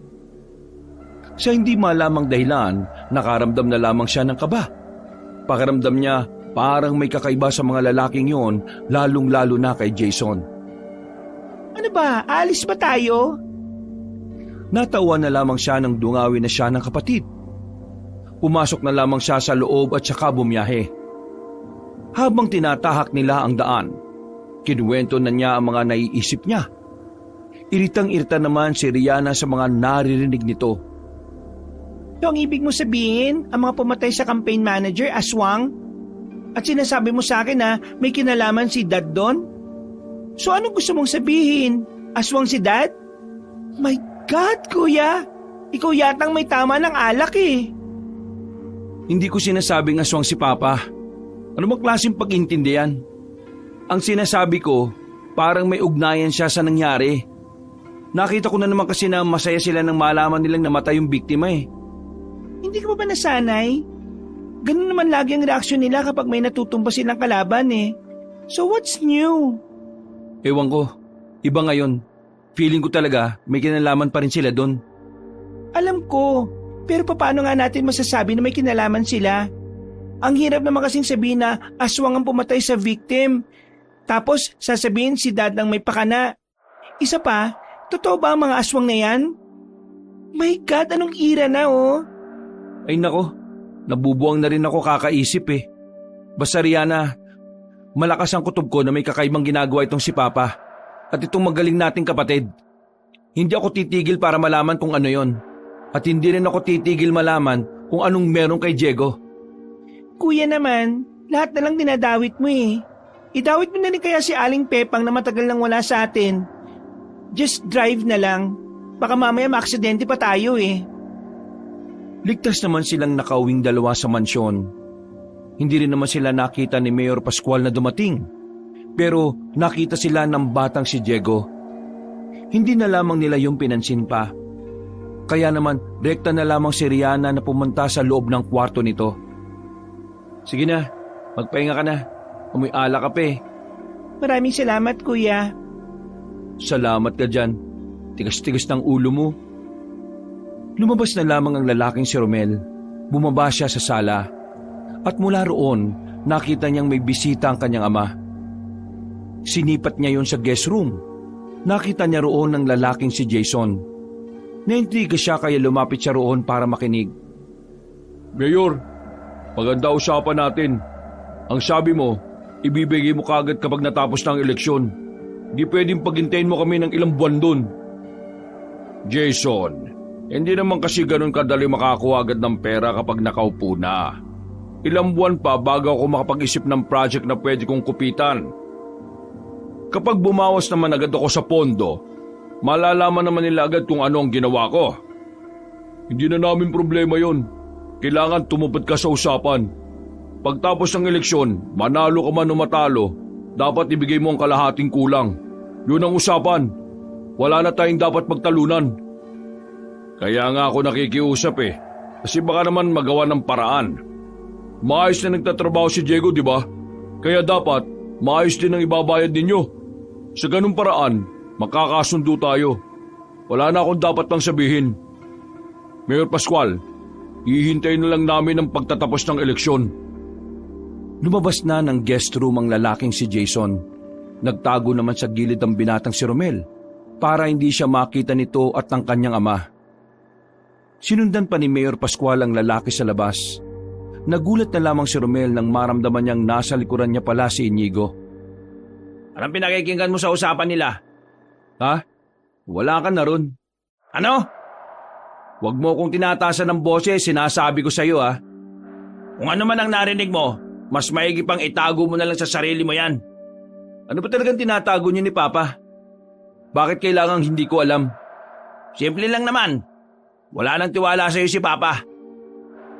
Sa hindi malamang dahilan, nakaramdam na lamang siya ng kaba. Pakiramdam niya parang may kakaiba sa mga lalaking yon, lalong-lalo na kay Jason. Ano ba? Aalis ba tayo? Natawa na lamang siya nang dungawin na siya ng kapatid. Pumasok na lamang siya sa loob at saka bumiyahe. Habang tinatahak nila ang daan, kinuwento na niya ang mga naiisip niya. Iritang-irita naman si Rihanna sa mga naririnig nito. So, ang ibig mo sabihin, ang mga pumatay sa campaign manager, aswang? At sinasabi mo sa akin na may kinalaman si Dad doon? So anong gusto mong sabihin? Aswang si Dad? My God, Kuya! Ikaw yatang may tama ng alak eh. Hindi ko sinasabing aswang si Papa. Ano bang klaseng pag-intindi yan? Ang sinasabi ko, parang may ugnayan siya sa nangyari. Nakita ko na naman kasi na masaya sila nang malaman nilang namatay yung biktima eh. Hindi ka ba nasanay? Ganun naman lagi ang reaksyon nila kapag may natutumba silang kalaban eh. So what's new? Ewan ko, iba ngayon. Feeling ko talaga may kinalaman pa rin sila doon. Alam ko, pero paano nga natin masasabi na may kinalaman sila? Ang hirap naman kasing sabihin na aswang ang pumatay sa victim. Tapos sasabihin si Dad ang may pakana. Isa pa, totoo ba ang mga aswang na yan? My God, anong ira na oh? Ay nako, nabubuwang na rin ako kakaisip eh. Basta Rihanna, malakas ang kutob ko na may kakaibang ginagawa itong si Papa at itong magaling nating kapatid. Hindi ako titigil para malaman kung ano yon. At hindi rin ako titigil malaman kung anong meron kay Diego. Kuya naman, lahat na lang dinadawit mo eh. Idawit mo na rin kaya si Aling Pepang na matagal nang wala sa atin. Just drive na lang. Baka mamaya maaksidente pa tayo eh. Ligtas naman silang nakauwing dalawa sa mansyon. Hindi rin naman sila nakita ni Mayor Pascual na dumating. Pero nakita sila ng batang si Diego. Hindi na lamang nila yung pinansin pa. Kaya naman, rekta na lamang si Rihanna na pumunta sa loob ng kwarto nito. Sige na, magpahinga ka na. Amoy alak ka pa eh. Maraming salamat, Kuya. Salamat ka dyan. Tigas-tigas ng ulo mo. Lumabas na lamang ang lalaking si Romel. Bumaba siya sa sala. At mula roon, nakita niyang may bisita ang kanyang ama. Sinipat niya yon sa guest room. Nakita niya roon ang lalaking si Jason. Naintriga siya kaya lumapit siya roon para makinig. Mayor, maganda usapan natin. Ang sabi mo, ibibigay mo kagad kapag natapos na ang eleksyon. Di pwedeng paghintayin mo kami ng ilang buwan dun. Jason, hindi naman kasi ganun kadali makakuha agad ng pera kapag nakaupo na. Ilang buwan pa bago ako makapag-isip ng project na pwede kong kupitan. Kapag bumawas naman agad ako sa pondo, malalaman naman nila agad kung ano ang ginawa ko. Hindi na namin problema yon. Kailangan tumupad ka sa usapan. Pagtapos ng eleksyon, manalo ka man o matalo, dapat ibigay mo ang kalahating kulang. Yun ang usapan. Wala na tayong dapat magtalunan. Kaya nga ako nakikiusap eh. Kasi baka naman magawa ng paraan. Maayos na nagtatrabaho si Diego, di ba? Kaya dapat, maayos din ang ibabayad ninyo. Sa ganung paraan, makakasundo tayo. Wala na akong dapat pang sabihin. Mayor Pascual, hihintayin na lang namin ang pagtatapos ng eleksyon. Lumabas na ng guest room ang lalaking si Jason. Nagtago naman sa gilid ang binatang si Romel para hindi siya makita nito at ng kanyang ama. Sinundan pa ni Mayor Pascual ang lalaki sa labas. Nagulat na lamang si Romel nang maramdaman niyang nasa likuran niya pala si Inigo. Anong pinakikinggan mo sa usapan nila? Ha? Wala ka na ron. Ano? Huwag mo kong tinatasan ng boses, sinasabi ko sa iyo ha. Kung ano man ang narinig mo, mas maigi pang itago mo na lang sa sarili mo yan. Ano ba talagang tinatago niyo ni Papa? Bakit kailangang hindi ko alam? Simple lang naman. Wala nang tiwala sa'yo si Papa.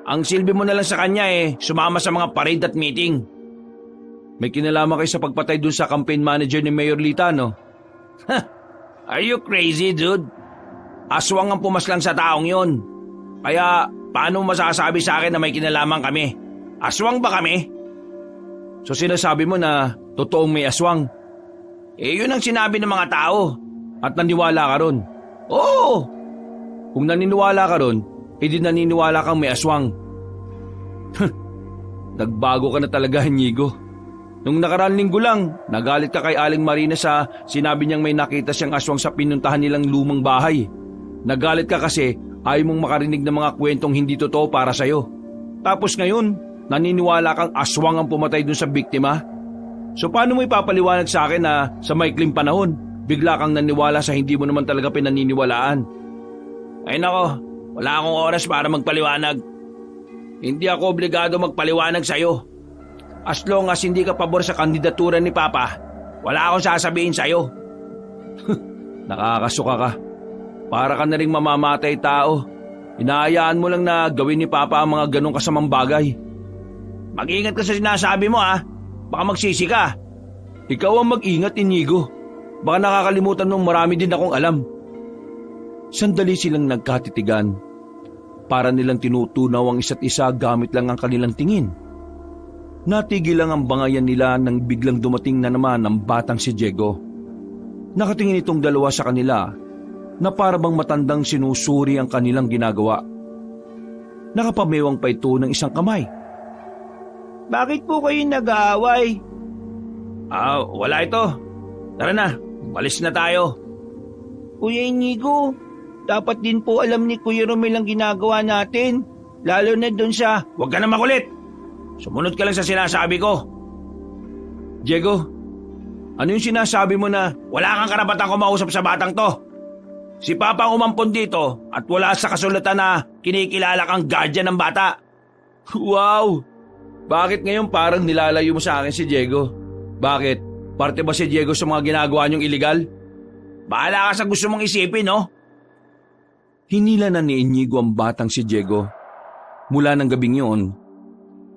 Ang silbi mo na lang sa kanya sumama sa mga parade at meeting. May kinalaman kayo sa pagpatay dun sa campaign manager ni Mayor Lita, no? Are you crazy, dude? Aswang ang pumaslang sa taong yon. Kaya paano mo masasabi sa akin na may kinalaman kami? Aswang ba kami? So sinasabi mo na totoong may aswang? Yun ang sinabi ng mga tao. At naniwala ka ron? Oo! Kung naniniwala ka ron, di naniniwala kang may aswang. Nagbago ka na talaga, Inigo. Nung nakaraang linggo lang, nagalit ka kay Aling Marina sa sinabi niyang may nakita siyang aswang sa pinuntahan nilang lumang bahay. Nagalit ka kasi ayaw mong makarinig ng mga kwentong hindi totoo para sa'yo. Tapos ngayon, naniniwala kang aswang ang pumatay dun sa biktima? So paano mo ipapaliwanag sa akin na sa maikling panahon, bigla kang naniwala sa hindi mo naman talaga pinaniniwalaan? Ay nako, wala akong oras para magpaliwanag. Hindi ako obligado magpaliwanag sa'yo. As long as hindi ka pabor sa kandidatura ni Papa, wala akong sasabihin sa'yo. Nakakasuka ka. Para ka na ring mamamatay tao. Inaayaan mo lang na gawin ni Papa ang mga ganong kasamang bagay. Mag-ingat ka sa sinasabi mo Baka magsisi ka. Ikaw ang mag-ingat, Inigo. Baka nakakalimutan mong marami din akong alam. Sandali silang nagkatitigan. Para nilang tinutunaw ang isa't isa gamit lang ang kanilang tingin. Natigil lang ang bangayan nila nang biglang dumating na naman ang batang si Diego. Nakatingin itong dalawa sa kanila na para bang matandang sinusuri ang kanilang ginagawa. Nakapamewang pa ito ng isang kamay. Bakit po kayo nag-aaway? Wala ito. Tara na, balis na tayo. Kuya Inigo, dapat din po alam ni Kuya Romel ang ginagawa natin. Lalo na doon sa... Huwag ka na makulit. Sumunod ka lang sa sinasabi ko. Diego, ano yung sinasabi mo na wala kang karapatang kumausap sa batang to? Si Papa ang umampon dito at wala sa kasulatan na kinikilala kang guardian ng bata. Wow! Bakit ngayon parang nilalayo mo sa akin si Diego? Bakit? Parte ba si Diego sa mga ginagawa niyong iligal? Bahala ka sa gusto mong isipin, no? Hinila na ni Inigo ang batang si Diego. Mula ng gabing yun,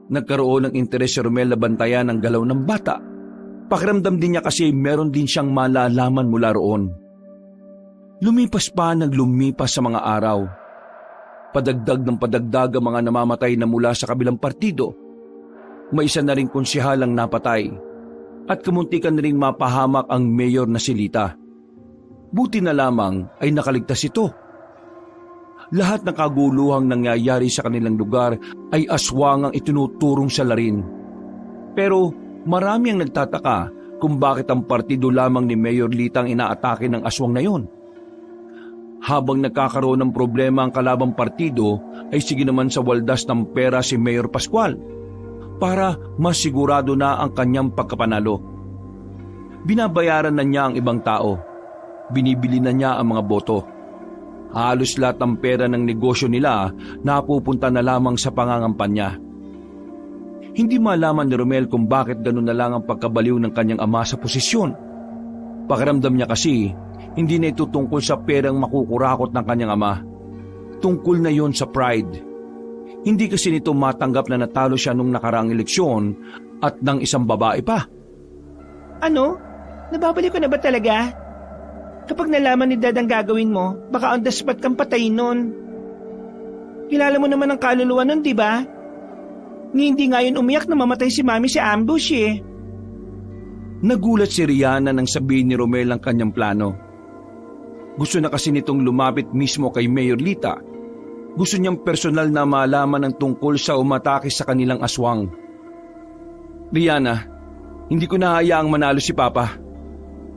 nagkaroon ng interes si Romel na bantayan ang galaw ng bata. Pakiramdam din niya kasi meron din siyang malalaman mula roon. Lumipas pa nang lumipas sa mga araw. Padagdag ng padagdag ang mga namamatay na mula sa kabilang partido. May isa na ring konsehal ang napatay at kamuntikan na ring mapahamak ang mayor na si Lita. Buti na lamang ay nakaligtas ito. Lahat ng kaguluhang nangyayari sa kanilang lugar ay aswang ang itinuturong sa larin. Pero marami ang nagtataka kung bakit ang partido lamang ni Mayor Lita ang inaatake ng aswang na yon. Habang nagkakaroon ng problema ang kalabang partido ay sige naman sa waldas ng pera si Mayor Pascual para masigurado na ang kanyang pagkapanalo. Binabayaran na niya ang ibang tao. Binibili na niya ang mga boto. Halos lahat ng pera ng negosyo nila napupunta na lamang sa pangangampanya. Hindi malaman ni Romel kung bakit ganun na lang ang pagkabaliw ng kanyang ama sa posisyon. Pakiramdam niya kasi hindi na ito tungkol sa perang makukurakot ng kanyang ama. Tungkol na yon sa pride. Hindi kasi nito matanggap na natalo siya nung nakaraang eleksyon at ng isang babae pa. Ano? Nababalik ko na ba talaga? Kapag nalaman ni Dad ang gagawin mo, baka on the spot kang patayin nun. Kilala mo naman ang kaluluwa nun, di ba? Hindi ngayon umiyak na mamatay si Mami sa ambush eh. Nagulat si Rihanna nang sabihin ni Romel ang kanyang plano. Gusto na kasi nitong lumapit mismo kay Mayor Lita. Gusto niyang personal na malaman ang tungkol sa umatake sa kanilang aswang. Rihanna, hindi ko nahayaang manalo si Papa.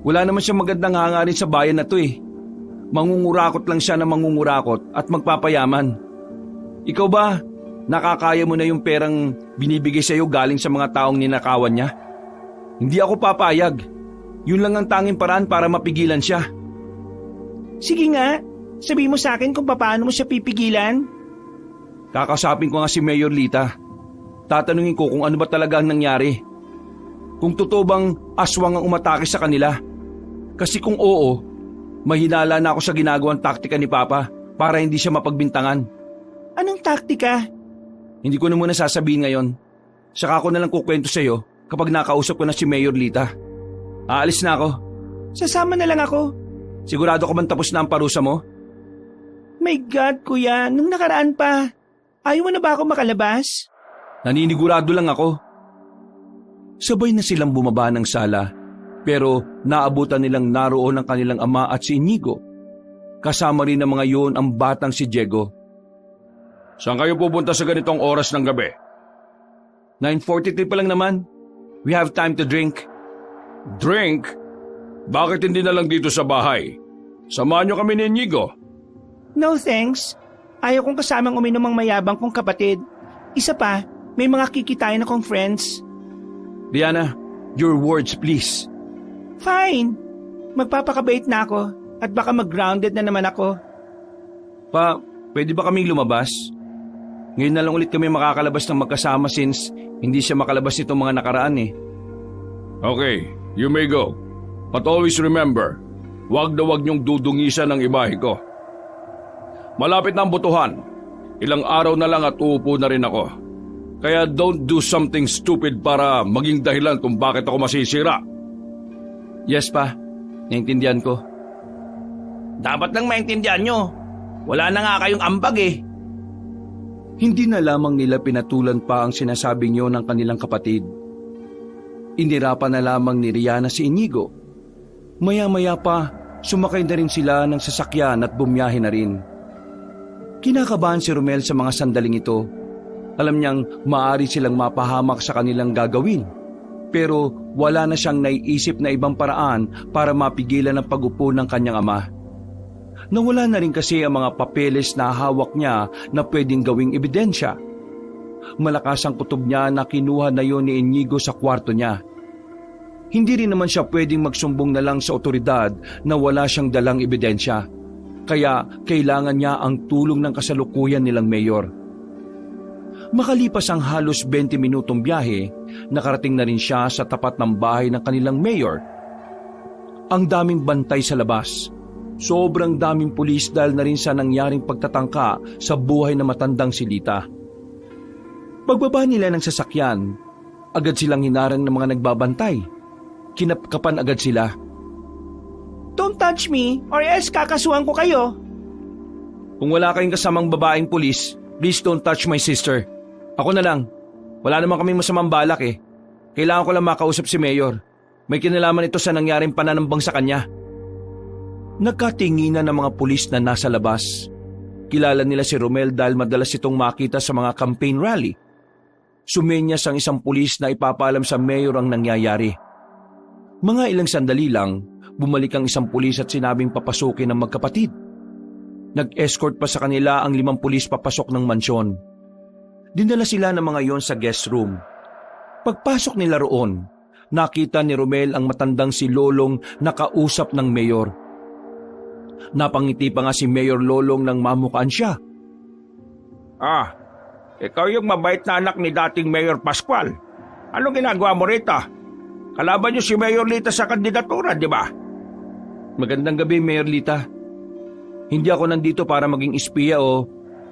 Wala naman siyang magandang hangarin sa bayan na to eh. Mangungurakot lang siya na mangungurakot at magpapayaman. Ikaw ba, nakakaya mo na yung perang binibigay sa iyo galing sa mga taong ninakawan niya? Hindi ako papayag. Yun lang ang tanging paraan para mapigilan siya. Sige nga, sabihin mo sa akin kung paano mo siya pipigilan. Kakasapin ko nga si Mayor Lita. Tatanungin ko kung ano ba talaga ang nangyari. kung totoo bang aswang ang umatake sa kanila. Kasi kung oo, mahinala na ako sa ginagawang taktika ni Papa para hindi siya mapagbintangan. Anong taktika? Hindi ko na muna sasabihin ngayon. Saka ako na lang kukwento sa iyo kapag nakausap ko na si Mayor Lita. Aalis na ako. Sasama na lang ako. Sigurado ka bang tapos na ang parusa mo? My God, kuya, nung nakaraan pa. Ayaw mo na ba ako makalabas? Naninigurado lang ako. Sabay na silang bumaba ng sala, pero naabutan nilang naroon ang kanilang ama at si Inigo. Kasama rin ng mga yun ang batang si Diego. Saan kayo pupunta sa ganitong oras ng gabi? 9:43 pa lang naman. We have time to drink. Drink? Bakit hindi na lang dito sa bahay? Samahan niyo kami ni Inigo. No thanks. Ayaw kong kasamang uminom ang mayabang kong kapatid. Isa pa, may mga kikitain akong friends. Diana, your words please. Fine. Magpapakabait na ako at baka mag-grounded na naman ako. Pa, pwede ba kaming lumabas? Ngayon na lang ulit kami makakalabas ng magkasama since hindi siya makalabas nitong mga nakaraan eh. Okay, you may go. But always remember, wag niyong dudungisan ang ibahe ko. Malapit na ang butuhan. Ilang araw na lang at uupo na rin ako. Kaya don't do something stupid para maging dahilan kung bakit ako masisira. Yes pa, naiintindihan ko. Dapat lang maintindihan nyo. Wala na nga kayong ambag eh. Hindi na lamang nila pinatulan pa ang sinasabi niyo ng kanilang kapatid. Inirapan na lamang ni Riana si Inigo. Maya-maya pa, sumakay na rin sila ng sasakyan at bumiyahe na rin. Kinakabahan si Romel sa mga sandaling ito. Alam niyang maaari silang mapahamak sa kanilang gagawin. Pero wala na siyang naiisip na ibang paraan para mapigilan ang pag-upo ng kanyang ama. Nawala na rin kasi ang mga papeles na hawak niya na pwedeng gawing ebidensya. Malakas ang kutob niya na kinuha na yon ni Inigo sa kwarto niya. Hindi rin naman siya pwedeng magsumbong na lang sa otoridad na wala siyang dalang ebidensya. Kaya kailangan niya ang tulong ng kasalukuyan nilang mayor. Makalipas ang halos 20 minutong biyahe, nakarating na rin siya sa tapat ng bahay ng kanilang mayor. Ang daming bantay sa labas. Sobrang daming pulis dahil na rin sa nangyaring pagtatangka sa buhay na matandang si Lita. Pagbaba nila ng sasakyan, agad silang hinarang ng mga nagbabantay. Kinapkapan agad sila. Don't touch me or else kakasuhan ko kayo. Kung wala kayong kasamang babaeng pulis, please don't touch my sister. Ako na lang. Wala naman kaming masamang balak eh. Kailangan ko lang makausap si Mayor. May kinalaman ito sa nangyaring pananambang sa kanya. Nagkatinginan ng mga pulis na nasa labas. Kilala nila si Romel dahil madalas itong makita sa mga campaign rally. Sumenyas ang isang pulis na ipapaalam sa Mayor ang nangyayari. Mga ilang sandali lang, bumalik ang isang pulis at sinabing papasukin ng magkapatid. Nag-escort pa sa kanila ang 5 pulis papasok ng mansyon. Dinala sila ng mga yon sa guest room. Pagpasok nila roon, nakita ni Romel ang matandang si Lolong nakausap ng mayor. Napangiti pa nga si Mayor Lolong nang mamukaan siya. Ah, ikaw yung mabait na anak ni dating Mayor Pascual. Ano ginagawa mo rito? Kalaban niyo si Mayor Lita sa kandidatura, di ba? Magandang gabi, Mayor Lita. Hindi ako nandito para maging espiya o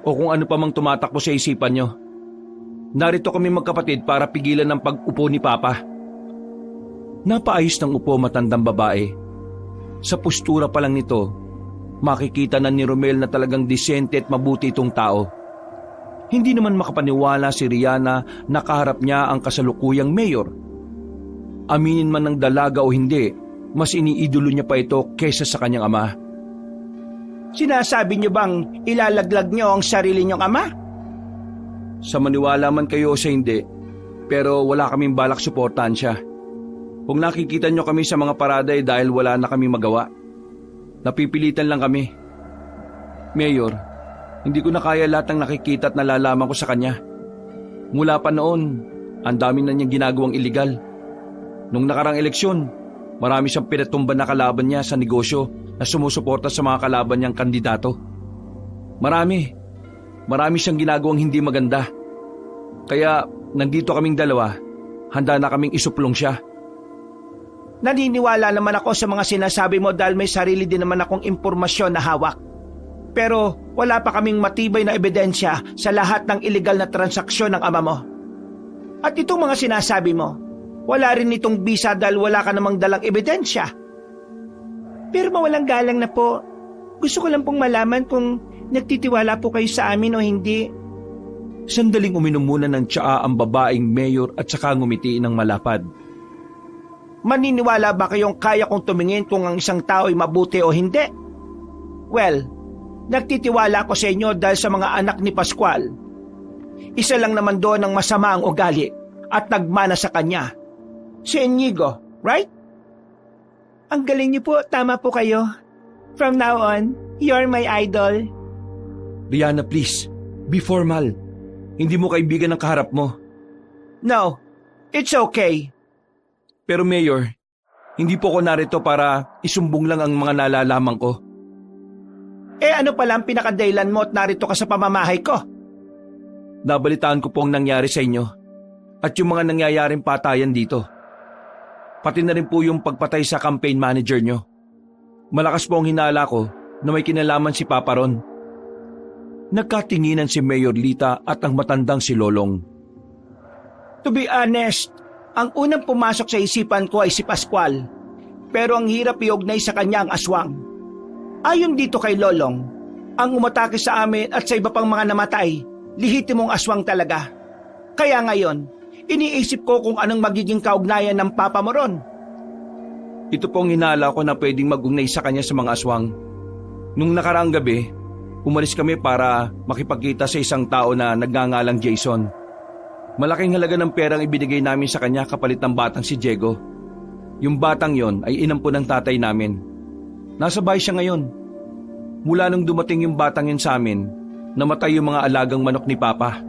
kung ano pa mang tumatakbo sa isipan nyo. Narito kami magkapatid para pigilan ang pag-upo ni Papa. Napaayos ng upo matandang babae. Sa postura pa lang nito, makikita na ni Romel na talagang disente at mabuti itong tao. Hindi naman makapaniwala si Riana na kaharap niya ang kasalukuyang mayor. Aminin man ng dalaga o hindi, mas iniidolo niya pa ito kaysa sa kanyang ama. Sinasabi niyo bang ilalaglag niyo ang sarili niyong ama? Sa maniwala man kayo o sa hindi, pero wala kaming balak suportahan siya. Kung nakikita niyo kami sa mga parada ay dahil wala na kami magawa. Napipilitan lang kami. Mayor, hindi ko na kaya lahat ng nakikita at nalalaman ko sa kanya. Mula pa noon, ang dami na niyang ginagawang iligal. Nung nakarang eleksyon, marami siyang pinatumba na kalaban niya sa negosyo na sumusuporta sa mga kalaban niyang kandidato. Marami siyang ginagawang hindi maganda. Kaya nandito kaming dalawa, handa na kaming isuplong siya. Naniniwala naman ako sa mga sinasabi mo dahil may sarili din naman akong impormasyon na hawak. Pero wala pa kaming matibay na ebidensya sa lahat ng iligal na transaksyon ng ama mo. At itong mga sinasabi mo, wala rin itong bisa dahil wala ka namang dalang ebidensya. Pero mawalang galang na po. Gusto ko lang pong malaman kung nagtitiwala po kayo sa amin o hindi. Sandaling uminom muna ng tsaa ang babaeng mayor at saka ngumiti ng malapad. Maniniwala ba kayong kaya kong tumingin kung ang isang tao ay mabuti o hindi? Well, nagtitiwala ako sa inyo dahil sa mga anak ni Pascual. Isa lang naman doon ang masama ang ugali at nagmana sa kanya. Si Inigo, right? Ang galing niyo po, tama po kayo. From now on, you're my idol. Rihanna, please. Be formal. Hindi mo kaibigan ng kaharap mo. No, it's okay. Pero Mayor, hindi po ako narito para isumbong lang ang mga nalalaman ko. Ano pala ang pinakadailan mo at narito ka sa pamamahay ko? Nabalitaan ko po ang nangyari sa inyo at yung mga nangyayaring patayan dito. Pati na rin po yung pagpatay sa campaign manager nyo. Malakas po ang hinala ko na may kinalaman si Papa Ron. Nagkatinginan si Mayor Lita at ang matandang si Lolong. To be honest, ang unang pumasok sa isipan ko ay si Pascual. Pero ang hirap iugnay sa kanya ang aswang. Ayon dito kay Lolong, ang umatake sa amin at sa iba pang mga namatay, lihitimong aswang talaga. Kaya ngayon, iniisip ko kung anong magiging kaugnayan ng Papa mo ron. Ito pong hinala ko na pwedeng mag-ugnay sa kanya sa mga aswang. Nung nakaraang gabi, umalis kami para makipagkita sa isang tao na nagngangalang Jason. Malaking halaga ng perang ibinigay namin sa kanya kapalit ng batang si Diego. Yung batang yon ay inampun ng tatay namin. Nasa bahay siya ngayon. Mula nung dumating yung batang yun sa amin, namatay yung mga alagang manok ni Papa.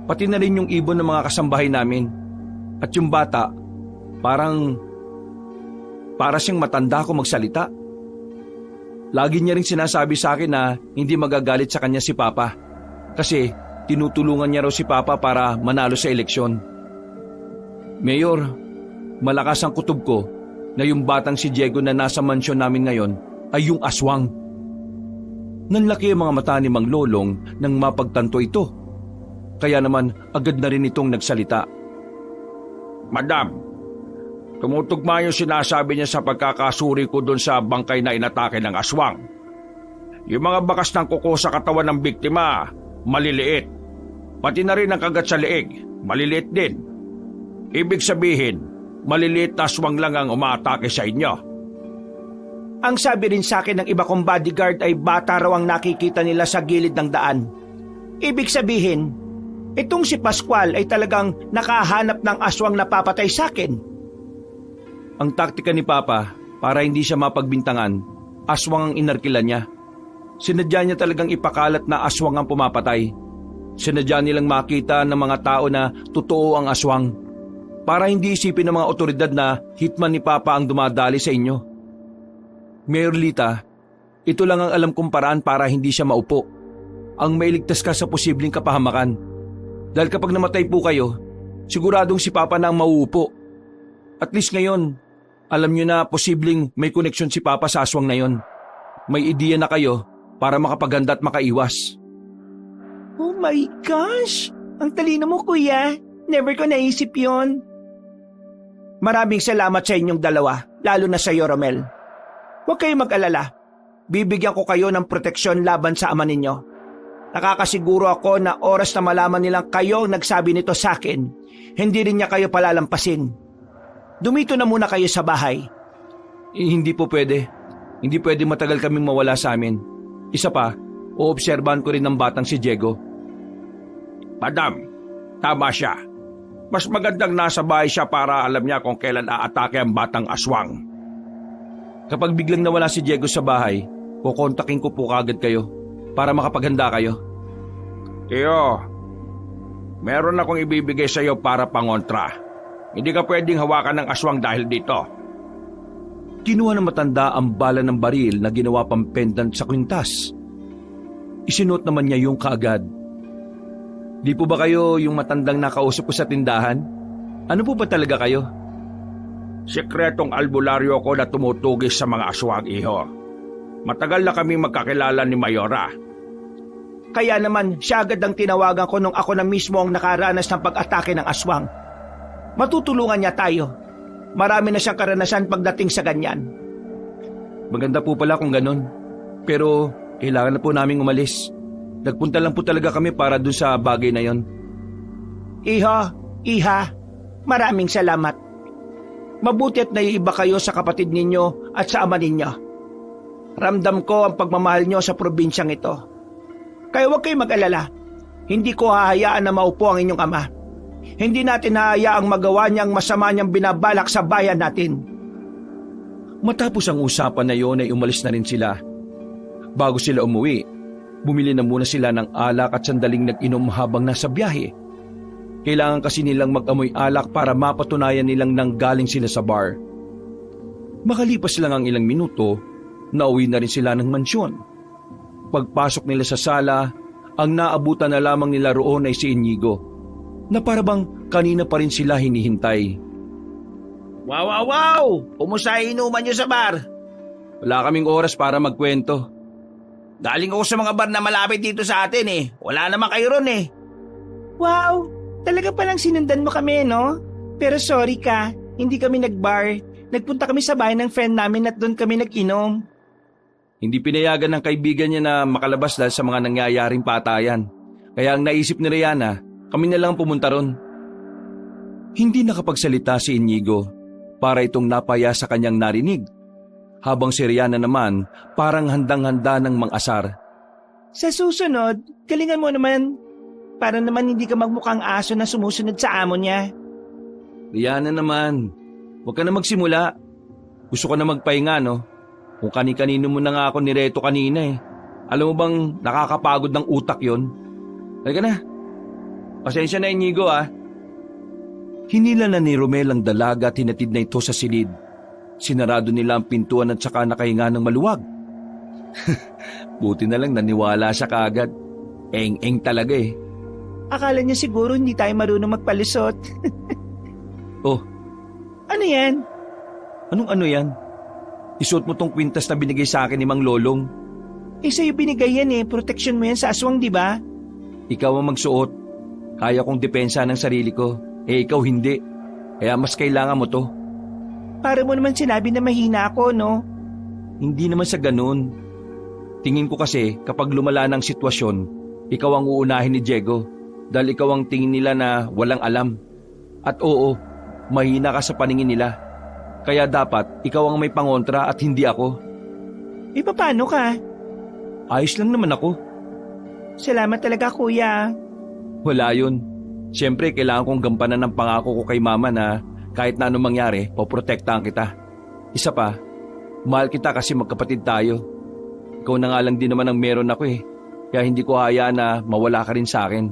Pati na rin yung ibon ng mga kasambahay namin. At yung bata, para siyang matanda kung magsalita. Lagi niya rin sinasabi sa akin na hindi magagalit sa kanya si Papa. Kasi tinutulungan niya raw si Papa para manalo sa eleksyon. Mayor, malakas ang kutob ko na yung batang si Diego na nasa mansyon namin ngayon ay yung aswang. Nanlaki ang mga mata ni Mang Lolong nang mapagtanto ito. Kaya naman agad na rin itong nagsalita. Madam, tumutugma yung sinasabi niya sa pagkakasuri ko doon sa bangkay na inatake ng aswang. Yung mga bakas ng kuko sa katawan ng biktima, maliliit. Pati na rin ang kagat sa leeg, maliliit din. Ibig sabihin, maliliit na aswang lang ang umaatake sa inyo. Ang sabi rin sa akin ng iba kong bodyguard ay bata raw ang nakikita nila sa gilid ng daan. Ibig sabihin, itong si Pascual ay talagang nakahanap ng aswang na papatay sa akin. Ang taktika ni Papa, para hindi siya mapagbintangan, aswang ang inarkila niya. Sinadya niya talagang ipakalat na aswang ang pumapatay. Sinadya nilang makita ng mga tao na totoo ang aswang. Para hindi isipin ng mga otoridad na hitman ni Papa ang dumadali sa inyo. Mayor Lita, ito lang ang alam kong paraan para hindi siya maupo. Ang mailigtas ka sa posibleng kapahamakan. Dahil kapag namatay po kayo, siguradong si Papa na ang mauupo. At least ngayon, alam nyo na posibleng may koneksyon si Papa sa aswang na yon. May ideya na kayo para makapaganda at makaiwas. Oh my gosh! Ang talino mo, kuya. Never ko naisip yon. Maraming salamat sa inyong dalawa, lalo na sa iyo, Romel. Huwag kayong mag-alala. Bibigyan ko kayo ng proteksyon laban sa ama ninyo. Nakakasiguro ako na oras na malaman nilang kayo ang nagsabi nito sa akin, hindi rin niya kayo palalampasin. Dumito na muna kayo sa bahay. Hindi po pwede. Hindi pwede matagal kaming mawala sa amin. Isa pa, oobserbahan ko rin ng batang si Diego. Madam, tama siya. Mas magandang nasa bahay siya para alam niya kung kailan aatake ang batang aswang. Kapag biglang nawala si Diego sa bahay, kukontakin ko po kagad kayo para makapaghanda kayo. Tiyo, meron akong ibibigay sa iyo para pangontra. Hindi ka pwedeng hawakan ng aswang dahil dito. Kinuha ng matanda ang bala ng baril na ginawa pang pendant sa kwintas. Isinuot naman niya yung kaagad. Di po ba kayo yung matandang nakausap ko sa tindahan? Ano po ba talaga kayo? Sekretong albularyo ko na tumutugis sa mga aswang, iho. Matagal na kaming magkakilala ni Mayora. Kaya naman siya agad ang tinawagan ko nung ako na mismo ang nakaranas ng pag-atake ng aswang. Matutulungan niya tayo. Marami na siyang karanasan pagdating sa ganyan. Maganda po pala kung ganun. Pero kailangan na po naming umalis. Nagpunta lang po talaga kami para dun sa bagay na yon. Iha, maraming salamat. Mabuti at naiiba kayo sa kapatid ninyo at sa ama ninyo. Ramdam ko ang pagmamahal nyo sa probinsyang ito. Kaya huwag kayong mag-alala. Hindi ko hahayaan na maupo ang inyong ama. Hindi natin hahayaang magawa niyang masama niyang binabalak sa bayan natin. Matapos ang usapan na yon ay umalis na rin sila. Bago sila umuwi, bumili na muna sila ng alak at sandaling nag-inom habang nasa biyahe. Kailangan kasi nilang mag-amoy alak para mapatunayan nilang nanggaling sila sa bar. Makalipas lang ang ilang minuto, nauwi na rin sila ng mansyon. Pagpasok nila sa sala, ang naabutan na lamang nila roon ay si Inigo, na parabang kanina pa rin sila hinihintay. Wow! Kumusta inuman niyo sa bar? Wala kaming oras para magkwento. Galing ako sa mga bar na malapit dito sa atin eh. Wala naman kayo ron eh. Wow, talaga palang sinundan mo kami, no? Pero sorry ka, hindi kami nag-bar. Nagpunta kami sa bahay ng friend namin at doon kami nag-inom. Hindi pinayagan ng kaibigan niya na makalabas dahil sa mga nangyayaring patayan. Kaya ang naisip ni Rihanna, kami na lang pumunta ron. Hindi nakapagsalita si Inigo para itong napaya sa kanyang narinig. Habang si Rihanna naman parang handang-handa ng mang-asar. Sa susunod, galingan mo naman. Para naman hindi ka magmukhang aso na sumusunod sa amo niya. Rihanna naman, huwag ka na magsimula. Gusto ko na magpahinga, no? Kung kani-kanino mo na nga ako nireto kanina eh. Alam mo bang nakakapagod ng utak yon? Halika na. Pasensya na, Inigo ah. Hinila na ni Romel ang dalaga at hinatid na ito sa silid. Sinarado nila ang pintuan at saka nakahinga ng maluwag. Buti na lang naniwala siya kaagad. Eng-eng talaga eh. Akala niya siguro hindi tayo marunong magpalusot. Oh, Ano yan? anong ano yan? Isuot mo tong kwintas na binigay sa akin ni Mang Lolong. Sa'yo binigay yan eh. Protection mo yan sa aswang, di ba? Ikaw ang magsuot. Kaya kong depensa ng sarili ko. Ikaw hindi. Kaya mas kailangan mo to. Para mo naman sinabi na mahina ako, no? Hindi naman sa ganun. Tingin ko kasi kapag lumala ng sitwasyon, ikaw ang uunahin ni Diego. Dahil ikaw ang tingin nila na walang alam. At oo, mahina ka sa paningin nila. Kaya dapat ikaw ang may pangontra at hindi ako. Paano ka? Ayos lang naman ako. Salamat talaga, kuya. Wala yun. Siyempre, kailangan kong gampanan ng pangako ko kay mama na kahit na anong mangyari, poprotektahan kita. Isa pa, mahal kita kasi magkapatid tayo. Ikaw na nga lang din naman ang meron ako eh. Kaya hindi ko hayaan na mawala ka rin sa akin.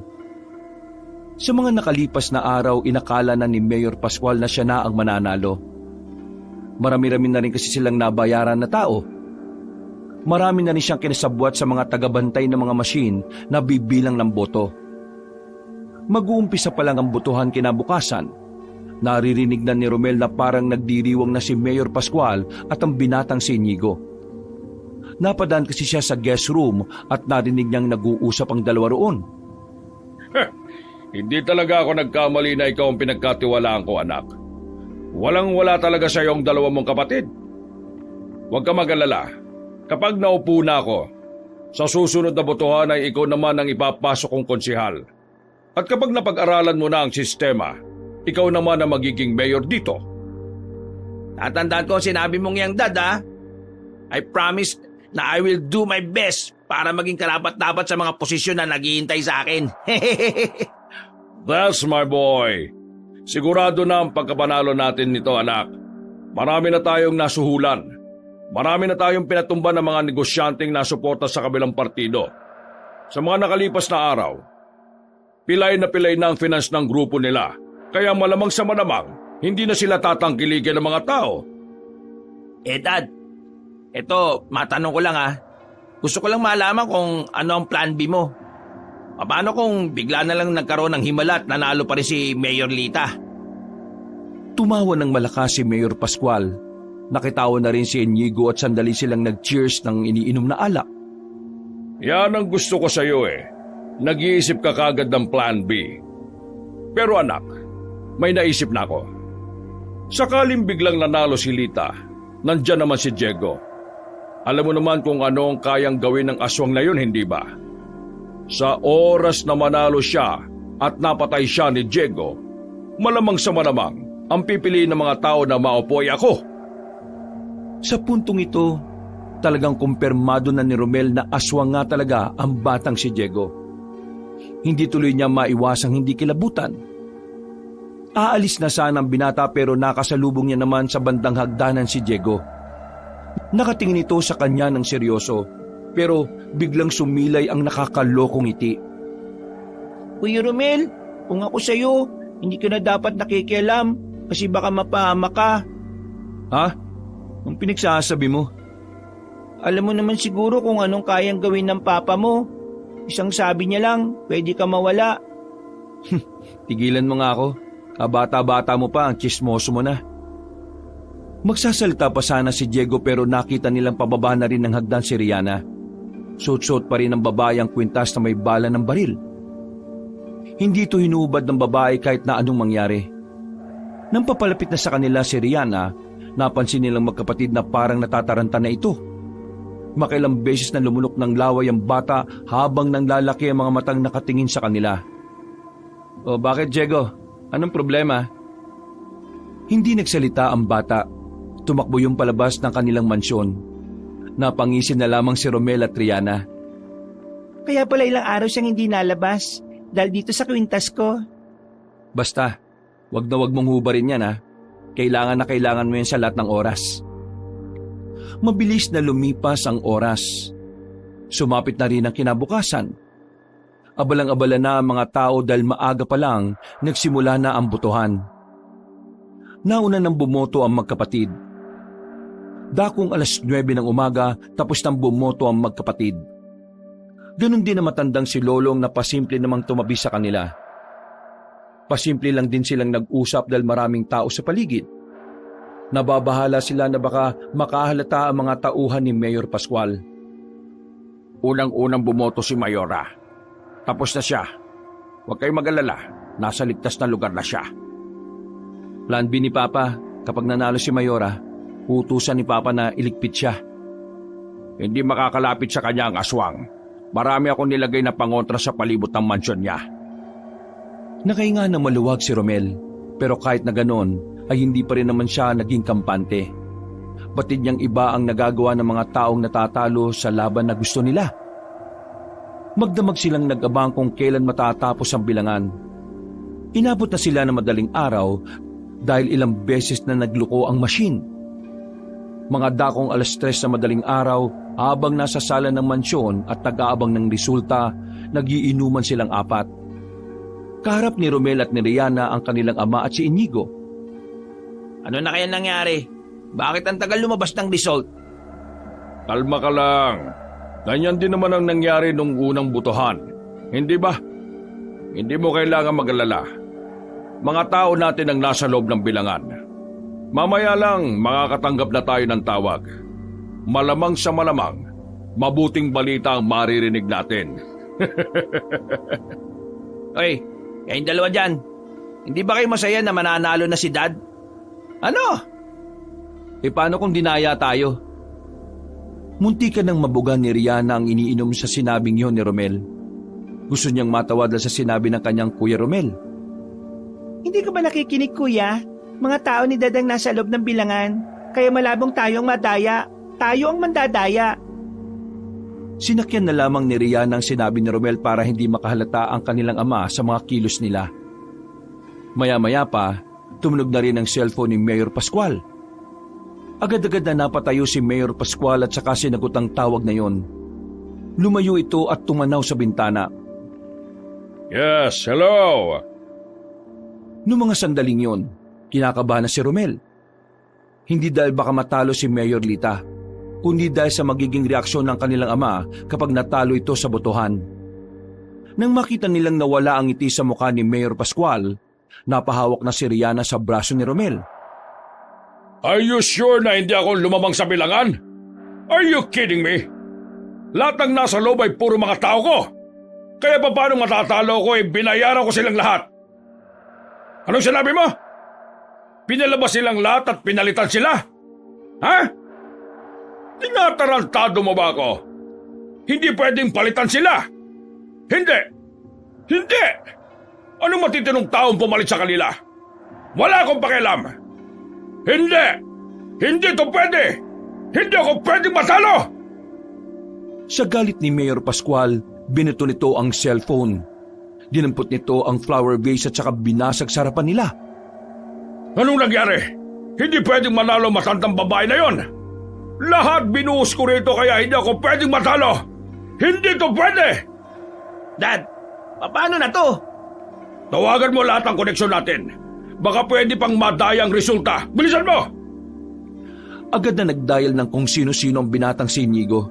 Sa mga nakalipas na araw, inakala na ni Mayor Pascual na siya na ang mananalo. Marami-rami na rin kasi silang nabayaran na tao. Marami na rin siyang kinasabwat sa mga tagabantay ng mga machine na bibilang ng boto. Mag-uumpisa pa lang ang botohan kinabukasan. Naririnig na ni Romel na parang nagdiriwang na si Mayor Pascual at ang binatang si Inigo. Napadaan kasi siya sa guest room at narinig niyang nag-uusap ang dalawa roon. Hindi talaga ako nagkamali na ikaw ang pinagkatiwalaan ko, anak. Walang-wala talaga sa iyong dalawa mong kapatid. Huwag ka mag-alala. Kapag naupo na ako, sa susunod na botohan ay ikaw naman ang ipapasok kong konsihal. At kapag napag-aralan mo na ang sistema, ikaw naman ang magiging mayor dito. Tatandaan ko ang sinabi mong yang dad ha. I promise na I will do my best para maging karapat-dapat sa mga posisyon na naghihintay sa akin. That's my boy. Sigurado na ang pagkapanalo natin nito, anak. Marami na tayong nasuhulan. Marami na tayong pinatumba ng mga negosyanteng nasuporta sa kabilang partido. Sa mga nakalipas na araw, pilay na ang finance ng grupo nila. Kaya malamang sa malamang, hindi na sila tatangkilikin ng mga tao. Dad, eto, matanong ko lang ha. Gusto ko lang malaman kung ano ang plan B mo. Paano kung bigla na lang nagkaroon ng himala at nanalo pa rin si Mayor Lita? Tumawa ng malakas si Mayor Pascual. Nakitawa na rin si Inigo at sandali silang nag-cheers ng iniinom na alak. Yan ang gusto ko sa'yo eh. Nag-iisip ka kagad ng plan B. Pero anak, may naisip na ako. Sakaling biglang nanalo si Lita, nandyan naman si Diego. Alam mo naman kung ano ang kayang gawin ng aswang na yun, hindi ba? Sa oras na manalo siya at napatay siya ni Diego, malamang sa malamang ang pipiliin ng mga tao na maupo ay ako. Sa puntong ito, talagang kumpirmado na ni Romel na aswang nga talaga ang batang si Diego. Hindi tuloy niya maiwasang hindi kilabutan. Aalis na sana ang binata pero nakasalubong niya naman sa bandang hagdanan si Diego. Nakatingin ito sa kanya ng seryoso pero biglang sumilay ang nakakalokong ngiti. Kuya Romel, kung ako sa'yo, hindi ka na dapat nakikialam kasi baka mapahama ka. Ha? Ang pinagsasabi mo? Alam mo naman siguro kung anong kayang gawin ng papa mo. Isang sabi niya lang, pwede ka mawala. Tigilan mo nga ako. Kabata-bata mo pa, ang chismoso mo na. Magsasalita pa sana si Diego pero nakita nilang pababa na rin ng hagdan si Rihanna. Suot-suot pa rin ng babae ang kwintas na may bala ng baril. Hindi ito hinuubad ng babae kahit na anong mangyari. Nang papalapit na sa kanila si Rihanna, napansin nilang magkapatid na parang natataranta na ito. Makailang beses na lumunok ng laway ang bata habang nanglalaki ang mga matang nakatingin sa kanila. O bakit Diego? Anong problema? Hindi nagsalita ang bata. Tumakbo yung palabas ng kanilang mansyon. Napangisin na lamang si Romel at Rihanna. Kaya pala ilang araw siyang hindi nalabas dahil dito sa kwintas ko. Basta, wag na wag mong hubarin yan ha. Kailangan na kailangan mo yan sa lahat ng oras. Mabilis na lumipas ang oras. Sumapit na rin ang kinabukasan. Abalang-abala na ang mga tao dahil maaga pa lang nagsimula na ang botohan. Nauna nang bumoto ang magkapatid. Dakong 9:00 ng umaga tapos nang bumoto ang magkapatid. Ganon din ang matandang si Lolong na pasimple namang tumabi sa kanila. Pasimple lang din silang nag-usap dahil maraming tao sa paligid. Nababahala sila na baka makahalata ang mga tauhan ni Mayor Pascual. Unang-unang bumoto si Mayora. Tapos na siya. Huwag kayong mag-alala. Nasa ligtas na lugar na siya. Plan B ni Papa, kapag nanalo si Mayora, utusan ni Papa na iligpit siya. Hindi makakalapit sa kanya ang aswang. Marami akong nilagay na pangontra sa palibot ng mansyon niya. Nakahinga na maluwag si Romel, pero kahit na ganon, ay hindi pa rin naman siya naging kampante. Batid niyang iba ang nagagawa ng mga taong natatalo sa laban na gusto nila. Magdamag silang nag-abang kung kailan matatapos ang bilangan. Inabot na sila ng madaling araw dahil ilang beses na nagluko ang machine. Mga dakong 3:00 na madaling araw habang nasa sala ng mansyon at nag-aabang ng resulta, nagiinuman silang 4. Kaharap ni Romel at ni Rihanna ang kanilang ama at si Inigo. Ano na kaya nangyari? Bakit ang tagal lumabas ng result? Kalma ka lang. Ganyan din naman ang nangyari nung unang butuhan. Hindi ba? Hindi mo kailangan mag-alala. Mga tao natin ang nasa loob ng bilangan. Mamaya lang makakatanggap na tayo ng tawag. Malamang sa malamang, mabuting balita ang maririnig natin. Oy, kayong dalawa dyan. Hindi ba kayo masaya na mananalo na si Dad? Ano? Paano kung dinaya tayo? Muntikan ng mabuga ni Rihanna ang iniinom sa sinabing yon ni Romel. Gusto niyang matawad sa sinabi ng kanyang Kuya Romel. Hindi ka ba nakikinig, kuya? Mga tao ni Dadang nasa loob ng bilangan, kaya malabong tayong madaya. Tayo ang mandadaya. Sinakyan na lamang ni Rihanna ang sinabi ni Romel para hindi makahalata ang kanilang ama sa mga kilos nila. Maya-maya pa, tumunog na rin ang cellphone ni Mayor Pascual. Agad-agad na napatayo si Mayor Pascual at saka sinagot ang tawag na yon. Lumayo ito at tumanaw sa bintana. Yes, hello! Noong mga sandaling yon, kinakabahan na si Romel. Hindi dahil baka matalo si Mayor Lita, kundi dahil sa magiging reaksyon ng kanilang ama kapag natalo ito sa botohan. Nang makita nilang nawala ang ngiti sa mukha ni Mayor Pascual, napahawak na si Rihanna sa braso ni Romel. Are you sure na hindi ako lumamang sa bilangan? Are you kidding me? Lahat ng nasa loob ay puro mga tao ko. Kaya paano matatalo ko binayaran ko silang lahat? Anong sinabi mo? Pinalabas silang lahat at pinalitan sila? Ha? Tinatarantado mo ba ako? Hindi pwedeng palitan sila. Hindi! Hindi! Anong matitinong taong pumalit sa kanila? Wala akong pakialam. Hindi! Hindi ito pwede! Hindi ako pwedeng matalo! Sa galit ni Mayor Pascual, binato nito ang cellphone. Dinampot nito ang flower vase at saka binasag sa harapan nila. Anong nangyari? Hindi pwedeng manalo matandang babae na yon. Lahat binuhos ko rito kaya hindi ako pwedeng matalo. Hindi ito pwede! Dad, paano na to? Tawagan mo lahat ng koneksyon natin. Baka pwede pang madaya ang resulta. Bilisan mo! Agad na nagdial ng kung sino-sino ang binatang si Inigo.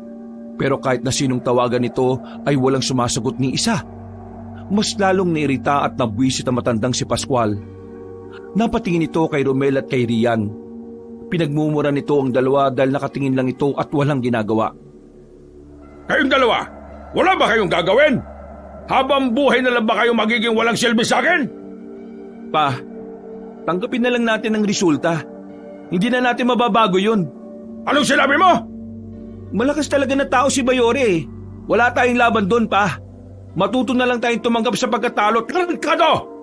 Pero kahit na sinong tawagan nito ay walang sumasagot ni isa. Mas lalong nairita at nabwisit ang matandang si Pascual. Napatingin ito kay Romel at kay Rian. Pinagmumura nito ang dalawa dahil nakatingin lang ito at walang ginagawa. Kayong dalawa, wala ba kayong gagawin? Habang buhay na lang ba kayo magiging walang silbi sa akin? Pa, tanggapin na lang natin ang resulta. Hindi na natin mababago yun. Anong sinabi mo? Malakas talaga na tao si Bayore eh. Wala tayong laban doon, pa. Matuto na lang tayong tumanggap sa pagkatalo. Tarantado!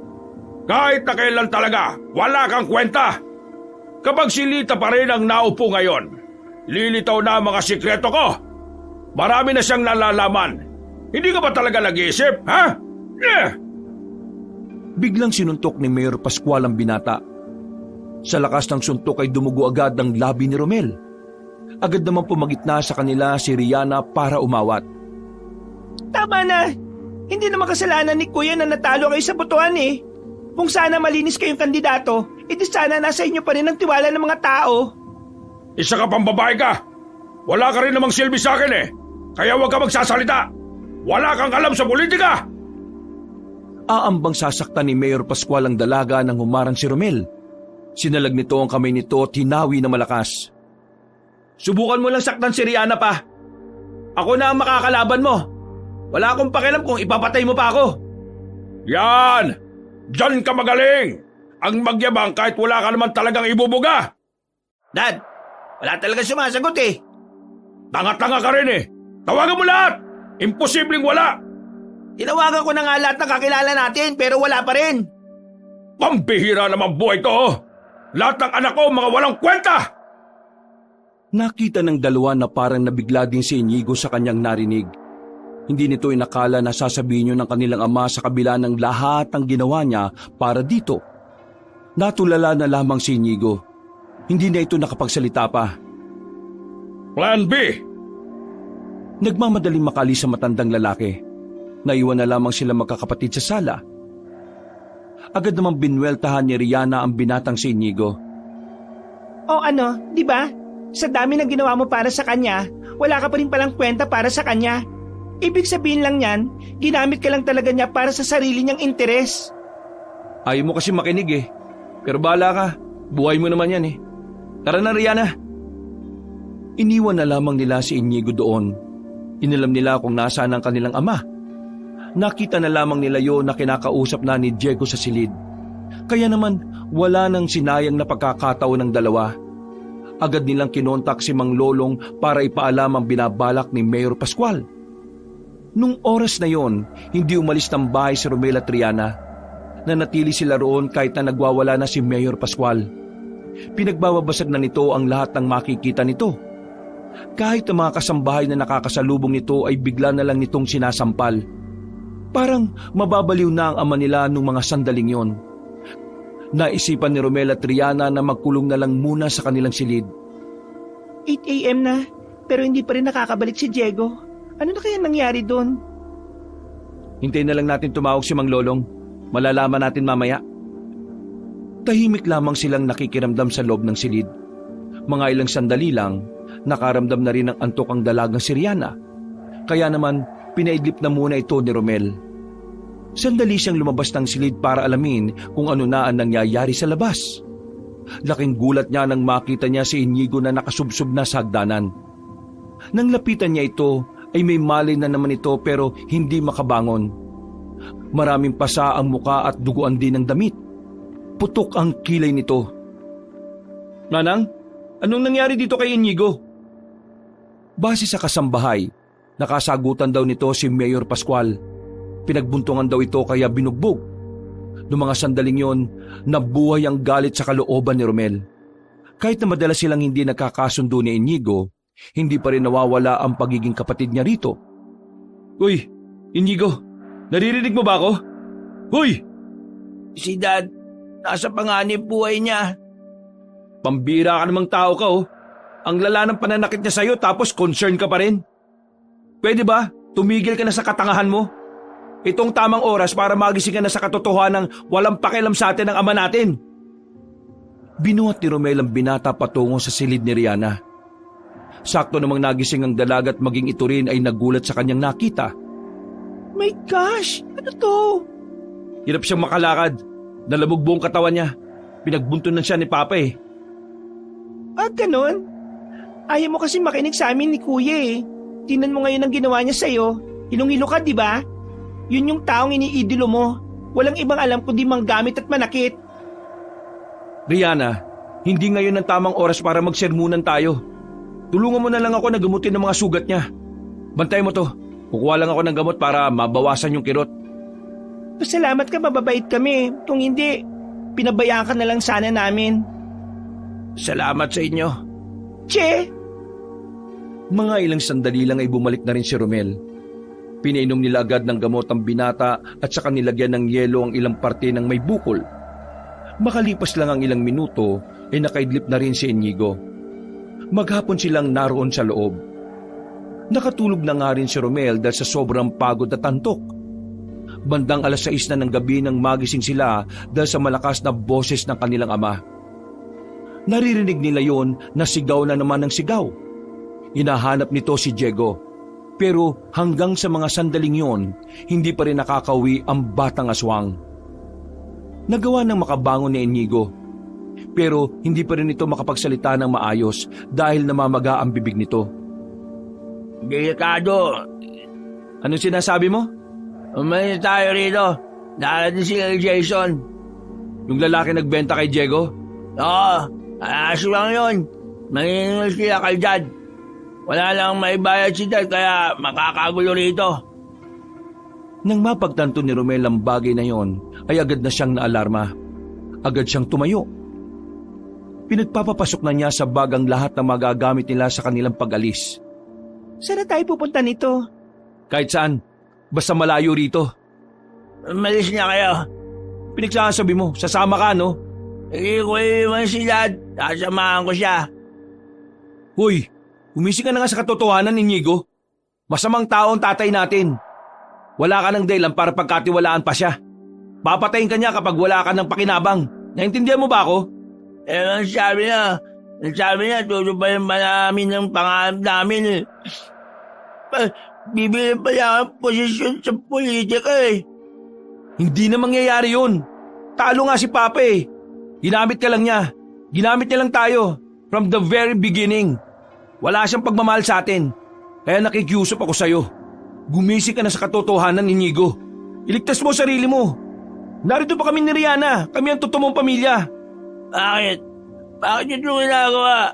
Kahit na kailan talaga, wala kang kwenta. Kapag si Lita pa rin ang naupo ngayon, lilitaw na ang mga sikreto ko. Marami na siyang nalalaman. Hindi ka ba talaga nag-iisip, ha? Biglang sinuntok ni Mayor Pascual ang binata. Sa lakas ng suntok ay dumugo agad ang labi ni Romel. Agad naman pumagitna sa kanila si Rihanna para umawat. Tama na. Hindi naman kasalanan ni Kuya na natalo kayo sa botohan eh. Kung sana malinis kayong kandidato, edi sana nasa inyo pa rin ang tiwala ng mga tao. Isa ka pang babae ka. Wala ka rin namang silbi sa akin eh. Kaya huwag ka magsasalita. Wala kang alam sa politika. Aambang sasaktan ni Mayor Pascual ang dalaga nang humarang si Romel. Sinalag nito ang kamay nito at hinawi na malakas. Subukan mo lang saktan si Rihanna, pa. Ako na ang makakalaban mo. Wala akong pakialam kung ipapatay mo pa ako. Yan! Diyan ka magaling! Ang magyabang kahit wala ka naman talagang ibubuga! Dad, wala talaga sumasagot eh. Tanga-tanga ka rin eh! Tawagan mo lahat! Imposibleng wala! Tinawagan ko na nga lahat ng kakilala natin pero wala pa rin. Pambihira naman buhay to! Oh. Lahat ng anak ko mga walang kwenta! Nakita ng dalawa na parang nabigla din si Inigo sa kanyang narinig. Hindi nito inakala na sasabihin niyo ng kanilang ama sa kabila ng lahat ng ginawa niya para dito. Natulala na lamang si Inigo. Hindi na ito nakapagsalita pa. Plan B! Nagmamadaling makalis sa matandang lalaki. Naiwan na lamang sila magkakapatid sa sala. Agad namang binweltahan ni Rihanna ang binatang si Inigo. O ano, di ba? Sa dami ng ginawa mo para sa kanya, wala ka pa rin palang kwenta para sa kanya. Ibig sabihin lang yan, ginamit ka lang talaga niya para sa sarili niyang interes. Ayaw mo kasi makinig eh. Pero bahala ka, buhay mo naman yan eh. Tara na, Rihanna. Iniwan na lamang nila si Inigo doon. Inalam nila kung nasaan ang kanilang ama. Nakita na lamang nila yon na kinakausap na ni Diego sa silid. Kaya naman wala nang sinayang na pagkakataon ng dalawa. Agad nilang kinontak si Mang Lolong para ipaalam ang binabalak ni Mayor Pascual. Nung oras na yon, hindi umalis ng bahay si Romel at Rihanna. Nanatili sila roon kahit na nagwawala na si Mayor Pascual. Pinagbabasag na nito ang lahat ng makikita nito. Kahit ang mga kasambahay na nakakasalubong nito ay bigla na lang nitong sinasampal. Parang mababaliw na ang ama nila nung mga sandaling yon. Naisipan ni Romel at Rihanna na magkulong na lang muna sa kanilang silid. 8 a.m. na, pero hindi pa rin nakakabalik si Diego. Ano na kaya nangyari doon? Hintayin na lang natin tumawag si Mang Lolong. Malalaman natin mamaya. Tahimik lamang silang nakikiramdam sa loob ng silid. Mga ilang sandali lang, nakaramdam na rin ng antok ang dalagang si Rihanna. Kaya naman, pinaidlip na muna ito ni Romel. Sandali siyang lumabas ng silid para alamin kung ano na ang nangyayari sa labas. Laking gulat niya nang makita niya si Inigo na nakasubsob na sa hagdanan. Nang lapitan niya ito ay may malay na naman ito pero hindi makabangon. Maraming pasa ang muka at duguan din ng damit. Putok ang kilay nito. Manang, anong nangyari dito kay Inigo? Base sa kasambahay, nakasagutan daw nito si Mayor Pascual. Pinagbuntungan daw ito kaya binugbog. Noong mga sandaling yon, nabuhay ang galit sa kalooban ni Romel. Kahit na madalas silang hindi nagkakasundo ni Inigo, hindi pa rin nawawala ang pagiging kapatid niya rito. Uy, Inigo, naririnig mo ba ako? Uy! Si Dad, nasa panganib buhay niya. Pambira ka namang tao ka oh. Ang lala ng pananakit niya sa'yo tapos concern ka pa rin. Pwede ba? Tumigil ka na sa katangahan mo. Itong tamang oras para magising ka na sa katotohanan ng walang pakialam sa atin ng ama natin. Binuhat ni Romel ang binata patungo sa silid ni Riana. Sakto namang nagising ang dalaga at maging ito rin ay nagulat sa kanyang nakita. My gosh! Ano to? Hirap siyang makalakad. Nalamog buong katawan niya. Pinagbuntunan siya ni Papa eh. Ah, ganun? Ayaw mo kasi makinig sa amin ni Kuya eh. Tinan mo ngayon ang ginawa niya sa'yo. Hilong-hilo ka, di ba? Yun yung taong iniidolo mo. Walang ibang alam kundi manggamit at manakit. Riana, hindi ngayon ang tamang oras para magsermunan tayo. Tulungan mo na lang ako na gamutin ang mga sugat niya. Bantay mo to. Kukuha lang ako ng gamot para mabawasan yung kirot. Pasalamat ka, mababait kami. Kung hindi, pinabayaan ka na lang sana namin. Salamat sa inyo. Che! Mga ilang sandali lang ay bumalik na rin si Romel. Pinainom nila agad ng gamot ang binata at saka nilagyan ng yelo ang ilang parte ng may bukol. Makalipas lang ang ilang minuto ay nakaidlip na rin si Inigo. Maghapon silang naroon sa loob. Nakatulog na nga rin si Romel dahil sa sobrang pagod at antok. Bandang 6:00 na ng gabi nang magising sila dahil sa malakas na boses ng kanilang ama. Naririnig nila yon na sigaw na naman ng sigaw. Hinahanap nito si Diego. Pero hanggang sa mga sandaling yon, hindi pa rin nakakauwi ang batang aswang. Nagawa ng makabangon ni Inigo. Pero hindi pa rin ito makapagsalita ng maayos dahil namamaga ang bibig nito. Delikado. Anong sinasabi mo? Umalis tayo rito. Darating si Jason. Yung lalaki nagbenta kay Diego? Oo, aswang yun. Mangingal sila kay Dad. Wala lang maibayad si Dad kaya makakagulo rito. Nang mapagtanto ni Romel ang bagay na yon, ay agad na siyang naalarma. Agad siyang tumayo. Pinagpapapasok na niya sa bag ang lahat na magagamit nila sa kanilang pag-alis. Saan na tayo pupunta nito? Kahit saan, basta malayo rito. Umalis na kayo. Pinagsasabi mo, sasama ka no? Iiwan si Dad. Sasamahan ko siya. Hoy, umising ka na nga sa katotohanan, Inigo. Masamang tao ang tatay natin. Wala ka ng dahilan para pagkatiwalaan pa siya. Papatayin ka niya kapag wala ka ng pakinabang. Naintindihan mo ba ako? Ang sabi niya, tutupayan ba namin ng pangarap namin eh. Bibili pa niya ang posisyon sa politika eh. Hindi na mangyayari yun. Talo nga si Papa eh. Ginamit ka lang niya. Ginamit niya lang tayo. From the very beginning. Wala siyang pagmamahal sa atin. Kaya nakikiusap ako sa'yo. Gumising ka na sa katotohanan, Inigo. Iligtas mo sarili mo. Narito pa kami ni Riana. Kami ang totoo mong pamilya. Bakit? Bakit ito ginagawa?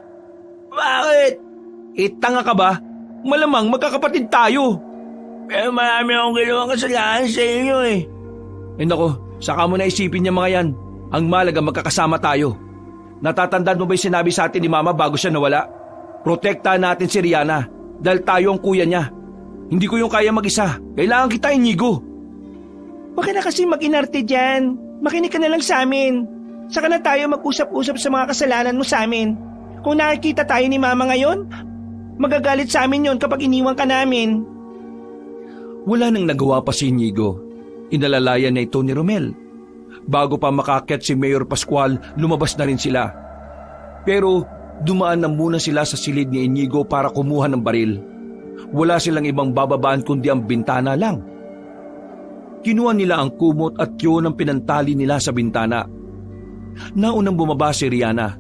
Bakit? Tanga ka ba? Malamang magkakapatid tayo. Pero marami akong ginawang kasalanan sa inyo eh. Nako, saka mo na isipin niya mga yan. Ang malaga magkakasama tayo. Natatandaan mo ba yung sinabi sa atin ni Mama bago siya nawala? Protektahan natin si Riana dahil tayo ang kuya niya. Hindi ko yung kaya mag-isa. Kailangan kita, Inigo. Huwag ka na kasi mag-inarte dyan. Makinig ka na lang sa amin. Saka na tayo mag-usap-usap sa mga kasalanan mo sa amin. Kung nakikita tayo ni Mama ngayon, magagalit sa amin yon kapag iniwan ka namin. Wala nang nagawa pa si Inigo. Inalalayan na ito ni Romel. Bago pa makaakyat si Mayor Pascual, lumabas na rin sila. Pero dumaan na muna sila sa silid ni Inigo para kumuha ng baril. Wala silang ibang bababaan kundi ang bintana lang. Kinuha nila ang kumot at yun ang pinantali nila sa bintana. Naunang bumaba si Rihanna.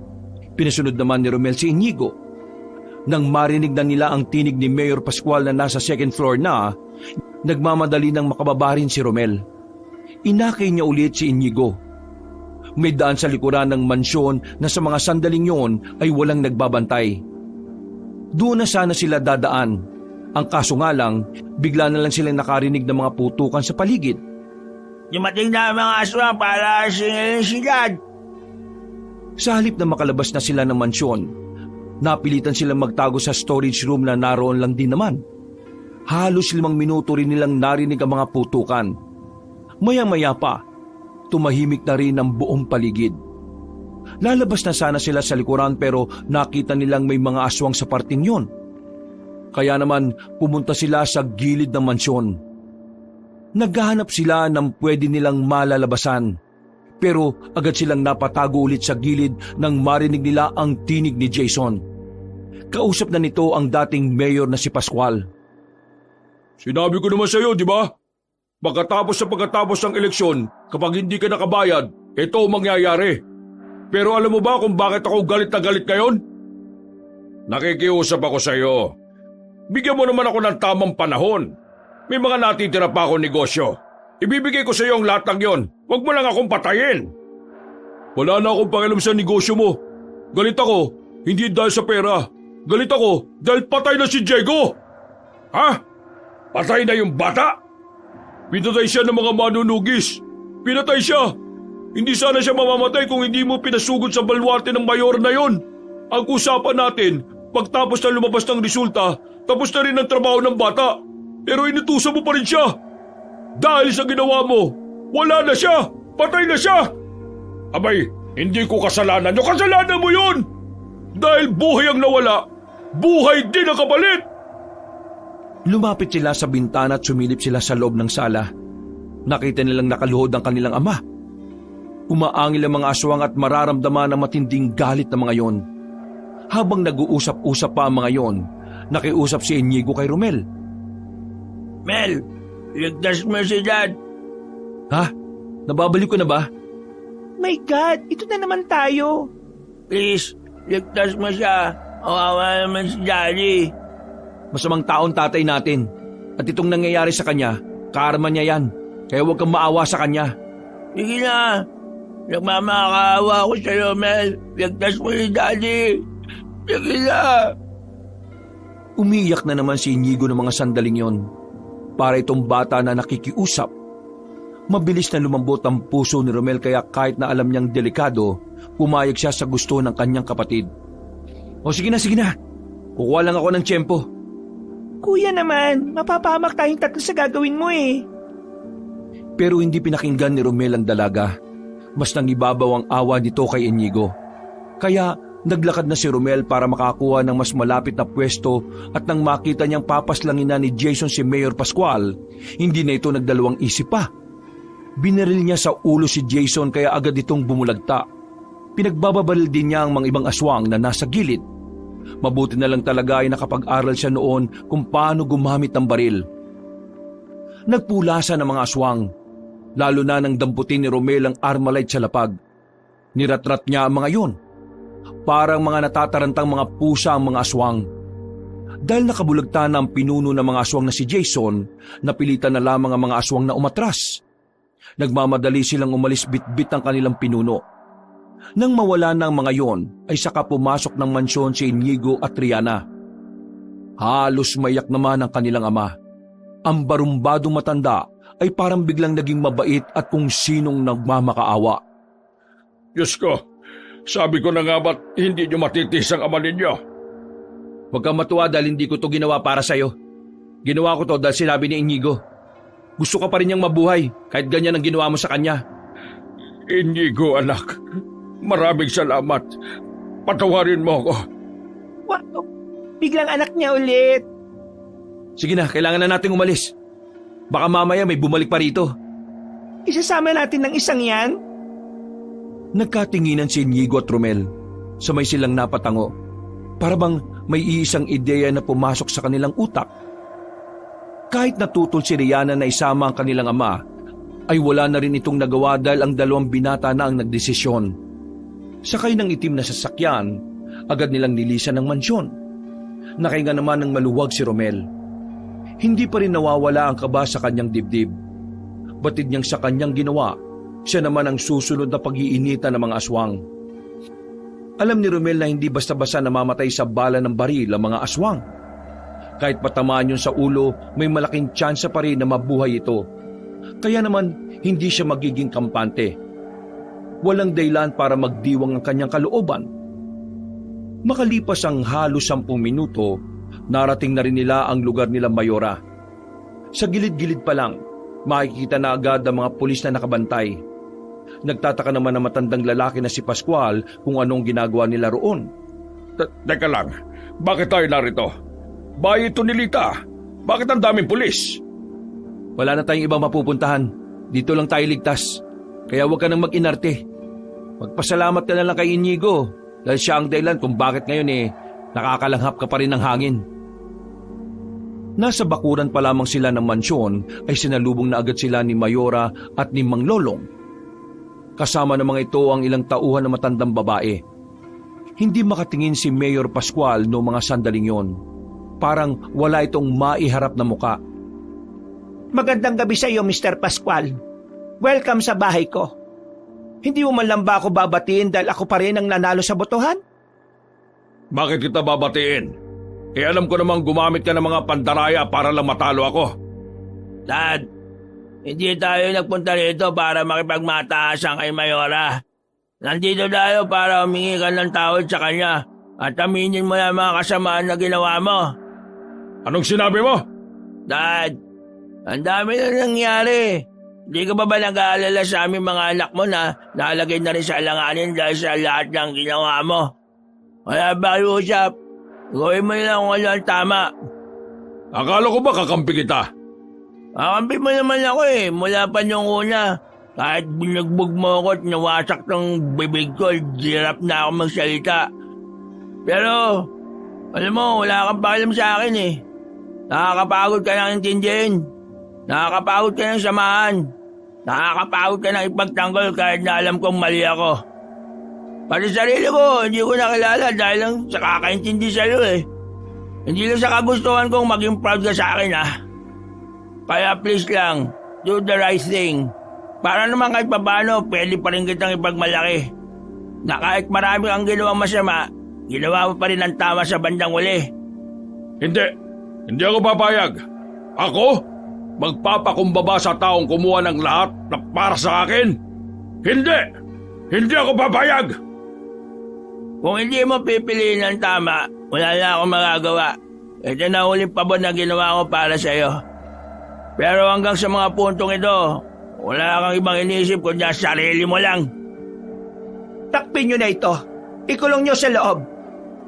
Pinasunod naman ni Romel si Inigo. Nang marinig na nila ang tinig ni Mayor Pascual na nasa second floor na, nagmamadali nang makababa rin si Romel. Inakay niya ulit si Inigo. May daan sa likuran ng mansyon na sa mga sandaling yon ay walang nagbabantay. Doon na sana sila dadaan. Ang kaso nga lang, bigla na lang silang nakarinig ng mga putukan sa paligid. Dumating na ang mga aswang para singilin si Dad. Sa halip na makalabas na sila ng mansyon, napilitan silang magtago sa storage room na naroon lang din naman. Halos 5 minuto rin nilang narinig ang mga putukan. Maya-maya pa, tumahimik na rin ang buong paligid. Lalabas na sana sila sa likuran pero nakita nilang may mga aswang sa parting yon. Kaya naman pumunta sila sa gilid ng mansyon. Naghahanap sila ng pwede nilang malalabasan. Pero agad silang napatago ulit sa gilid nang marinig nila ang tinig ni Jason. Kausap na nito ang dating mayor na si Pascual. Sinabi ko naman sa iyo, di ba? Pagkatapos ng eleksyon, kapag hindi ka nakabayad, ito ang mangyayari. Pero alam mo ba kung bakit ako galit na galit ngayon? Nakikiusap ako sa iyo. Bigyan mo naman ako ng tamang panahon. May mga natitira pa akong negosyo. Ibibigay ko sa iyo ang lahat ng yon. Huwag mo lang akong patayin. Wala na akong pakialam sa negosyo mo. Galit ako, hindi dahil sa pera. Galit ako dahil patay na si Diego. Ha? Patay na yung bata? Pinatay siya ng mga manunugis. Pinatay siya. Hindi sana siya mamamatay kung hindi mo pinasugod sa balwarte ng mayor na yon. Ang usapan natin, pagtapos na lumabas ng resulta, tapos na rin ang trabaho ng bata. Pero inutusan mo pa rin siya. Dahil sa ginawa mo, wala na siya. Patay na siya. Abay, hindi ko kasalanan. Yung kasalanan mo yun. Dahil buhay ang nawala, buhay din ang kapalit. Lumapit sila sa bintana at sumilip sila sa loob ng sala. Nakita nilang nakaluhod ang kanilang ama. Umaangil ang mga aswang at mararamdaman ang matinding galit ng mga yon. Habang nag-uusap-usap pa ang mga yon, nakiusap si Inigo kay Romel. Mel, ligtas mo si Dad. Ha? Nababalik ko na ba? My God, ito na naman tayo. Please, ligtas mo siya. Kawawa naman si Daddy. Masamang taon tatay natin. At itong nangyayari sa kanya, karma niya yan. Kaya huwag kang maawa sa kanya. Sige na. Nagmamakaawa ko sa'yo, Mel. Ligtas mo si Daddy. Sige na. Umiyak na naman si Inigo ng mga sandaling yon. Para itong bata na nakikiusap. Mabilis na lumambot ang puso ni Romel kaya kahit na alam niyang delikado, pumayag siya sa gusto ng kanyang kapatid. O sige na. Kukuha lang ako ng tiyempo. Kuya naman, mapapahamak tayong tatlo sa gagawin mo eh. Pero hindi pinakinggan ni Romel ang dalaga. Mas nangibabaw ang awa nito kay Inigo. Kaya naglakad na si Romel para makakuha ng mas malapit na pwesto at nang makita niyang papaslangin na ni Jason si Mayor Pascual, hindi na ito nagdalawang isip pa. Binaril niya sa ulo si Jason kaya agad itong bumulagta. Pinagbababaril din niya ang mga ibang aswang na nasa gilid. Mabuti na lang talaga ay nakapag-aral siya noon kung paano gumamit ng baril. Nagpulasa ng mga aswang, lalo na nang damputin ni Romel ang Armalite sa lapag. Niratrat niya ang mga yon. Parang mga natatarantang mga pusa ang mga aswang. Dahil nakabulagta na ang pinuno ng mga aswang na si Jason, napilitan na lamang ang mga aswang na umatras. Nagmamadali silang umalis bit-bit ang kanilang pinuno. Nang mawala na ang mga yon, ay saka pumasok ng mansyon si Inigo at Rihanna. Halos mayak naman ang kanilang ama. Ang barumbadong matanda ay parang biglang naging mabait at kung sinong nagmamakaawa. Diyos ko, sabi ko na nga ba't hindi niyo matitis ang ama ninyo? Huwag kang matuwa dahil hindi ko to ginawa para sa'yo. Ginawa ko to dahil sinabi ni Inigo. Gusto ka pa rin niyang mabuhay kahit ganyan ang ginawa mo sa kanya. Inigo, anak. Maraming salamat. Patawarin mo ako. Wow, biglang anak niya ulit. Sige na, kailangan na nating umalis. Baka mamaya may bumalik pa rito. Isasama natin ng isang yan? Nagkatinginan si Inigo at Romel. Sabay silang napatango. Para bang may iisang ideya na pumasok sa kanilang utak. Kahit natutol si Rihanna na isama ang kanilang ama, ay wala na rin itong nagawa dahil ang dalawang binata na ang nagdesisyon. Sakay ng itim na sasakyan, agad nilang nilisan ng mansyon. Nakahinga naman ng maluwag si Romel. Hindi pa rin nawawala ang kaba sa kanyang dibdib. Batid niyang sa kanyang ginawa, siya naman ang susunod na pag-iinitan ng mga aswang. Alam ni Romel na hindi basta-basta namamatay sa bala ng baril ang mga aswang. Kahit patamaan yun sa ulo, may malaking tsansa pa rin na mabuhay ito. Kaya naman, hindi siya magiging kampante. Walang dahilan para magdiwang ang kanyang kalooban. Makalipas ang halos 10 minuto, narating na rin nila ang lugar nila Mayora. Sa gilid-gilid pa lang, makikita na agad ang mga pulis na nakabantay. Nagtataka naman ang matandang lalaki na si Pascual kung anong ginagawa nila roon. Teka lang, bakit tayo narito? Bahay ito ni Lita. Bakit ang daming pulis? Wala na tayong ibang mapupuntahan. Dito lang tayo ligtas. Kaya huwag ka nang mag-inarte. Magpasalamat ka na lang kay Inigo dahil siya ang dahilan kung bakit ngayon nakakalanghap ka pa rin ng hangin. Nasa bakuran pa lamang sila ng mansyon ay sinalubong na agad sila ni Mayora at ni Mang Lolong. Kasama ng mga ito ang ilang tauhan na matandang babae. Hindi makatingin si Mayor Pascual noong mga sandaling yon. Parang wala itong maiharap na muka. Magandang gabi sa iyo, Mr. Pascual. Welcome sa bahay ko. Hindi mo man lang ba ako babatiin dahil ako pa rin ang nanalo sa botohan? Bakit kita babatiin? Alam ko namang gumamit ka ng mga pandaraya para lang matalo ako. Dad, hindi tayo nagpunta rito para makipagmataasan kay Mayora. Nandito tayo para humingi ka ng tawad sa kanya at aminin mo na mga kasamaan na ginawa mo. Anong sinabi mo? Dad, ang dami na nangyari. Di ka ba nag-aalala sa aming mga anak mo na nalagay na rin sa alanganin dahil sa lahat ng ginawa mo? Kaya pakiusap, gawin mo na kung ano ang tama. Akala ko ba kakampi kita? Kakampi mo naman ako mula pa niyong una. Kahit binagbog mo ako at nawasak ng bibig ko, dirap na ako magsalita. Pero, alam mo, wala kang pakialam sa akin Nakakapagod ka nang intindihin. Nakakapagod ka ng samahan. Nakakapagod ka ng ipagtanggol kahit na alam kong mali ako. Pati sarili ko, hindi ko nakilala dahil lang sa kakaintindi sa'yo Hindi lang sa kagustuhan kong maging proud ka sa akin Kaya please lang, do the right thing. Para naman kahit paano, pwede pa rin kitang ipagmalaki. Na kahit marami kang ginawang masama, ginawa mo pa rin ang tama sa bandang uli. Hindi ako papayag. Ako? Magpapakumbaba sa taong kumuha ng lahat na para sa akin? Hindi ako papayag. Kung hindi mo pipiliin ang tama, wala na akong magagawa. Ito na uling pabor na ginawa ko para sa'yo. Pero hanggang sa mga puntong ito, wala kang ibang inisip kundi ang sarili mo lang. Takpin nyo na ito. Ikulong nyo sa loob.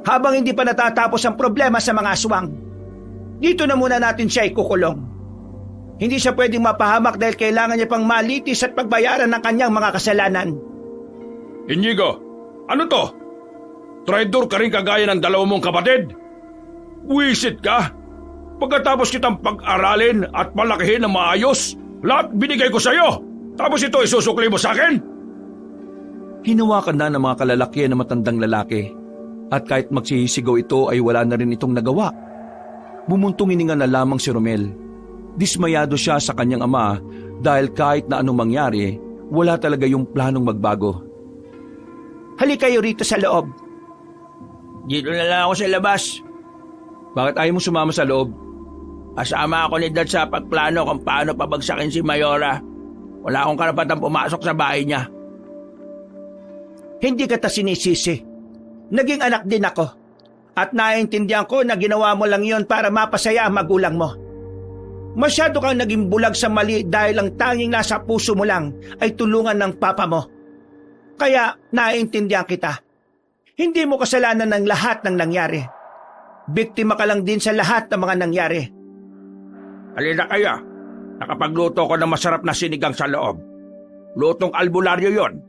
Habang hindi pa natatapos ang problema sa mga aswang. Dito na muna natin siya ikukulong. Hindi siya pwedeng mapahamak dahil kailangan niya pang malitis at pagbayaran ng kanyang mga kasalanan. Inigo, ano to? Traidor ka rin kagaya ng dalawa mong kapatid? Wisit ka? Pagkatapos kitang pag-aralin at palakihin ng maayos, lahat binigay ko sa'yo. Tapos ito isusukli mo sa akin? Hinawakan na ng mga kalalakihan na matandang lalaki. At kahit magsisigaw ito ay wala na rin itong nagawa. Bumuntong hininga na lamang si Romel. Dismayado siya sa kanyang ama dahil kahit na anong mangyari, wala talaga yung planong magbago. Halika kayo rito sa loob. Dito na lang ako sa labas. Bakit ayaw mo sumama sa loob? Kasama ako ni Dad sa pagplano kung paano pabagsakin si Mayora. Wala akong karapatang pumasok sa bahay niya. Hindi kita sinisisi. Naging anak din ako. At naiintindihan ko na ginawa mo lang yon para mapasaya ang magulang mo. Masyado kang naging bulag sa mali dahil ang tanging nasa puso mo lang ay tulungan ng papa mo. Kaya naiintindihan kita. Hindi mo kasalanan ng lahat ng nangyari. Biktima ka lang din sa lahat ng mga nangyari. Halina kayo. Nakapagluto ko ng masarap na sinigang sa loob. Lutong albularyo yon.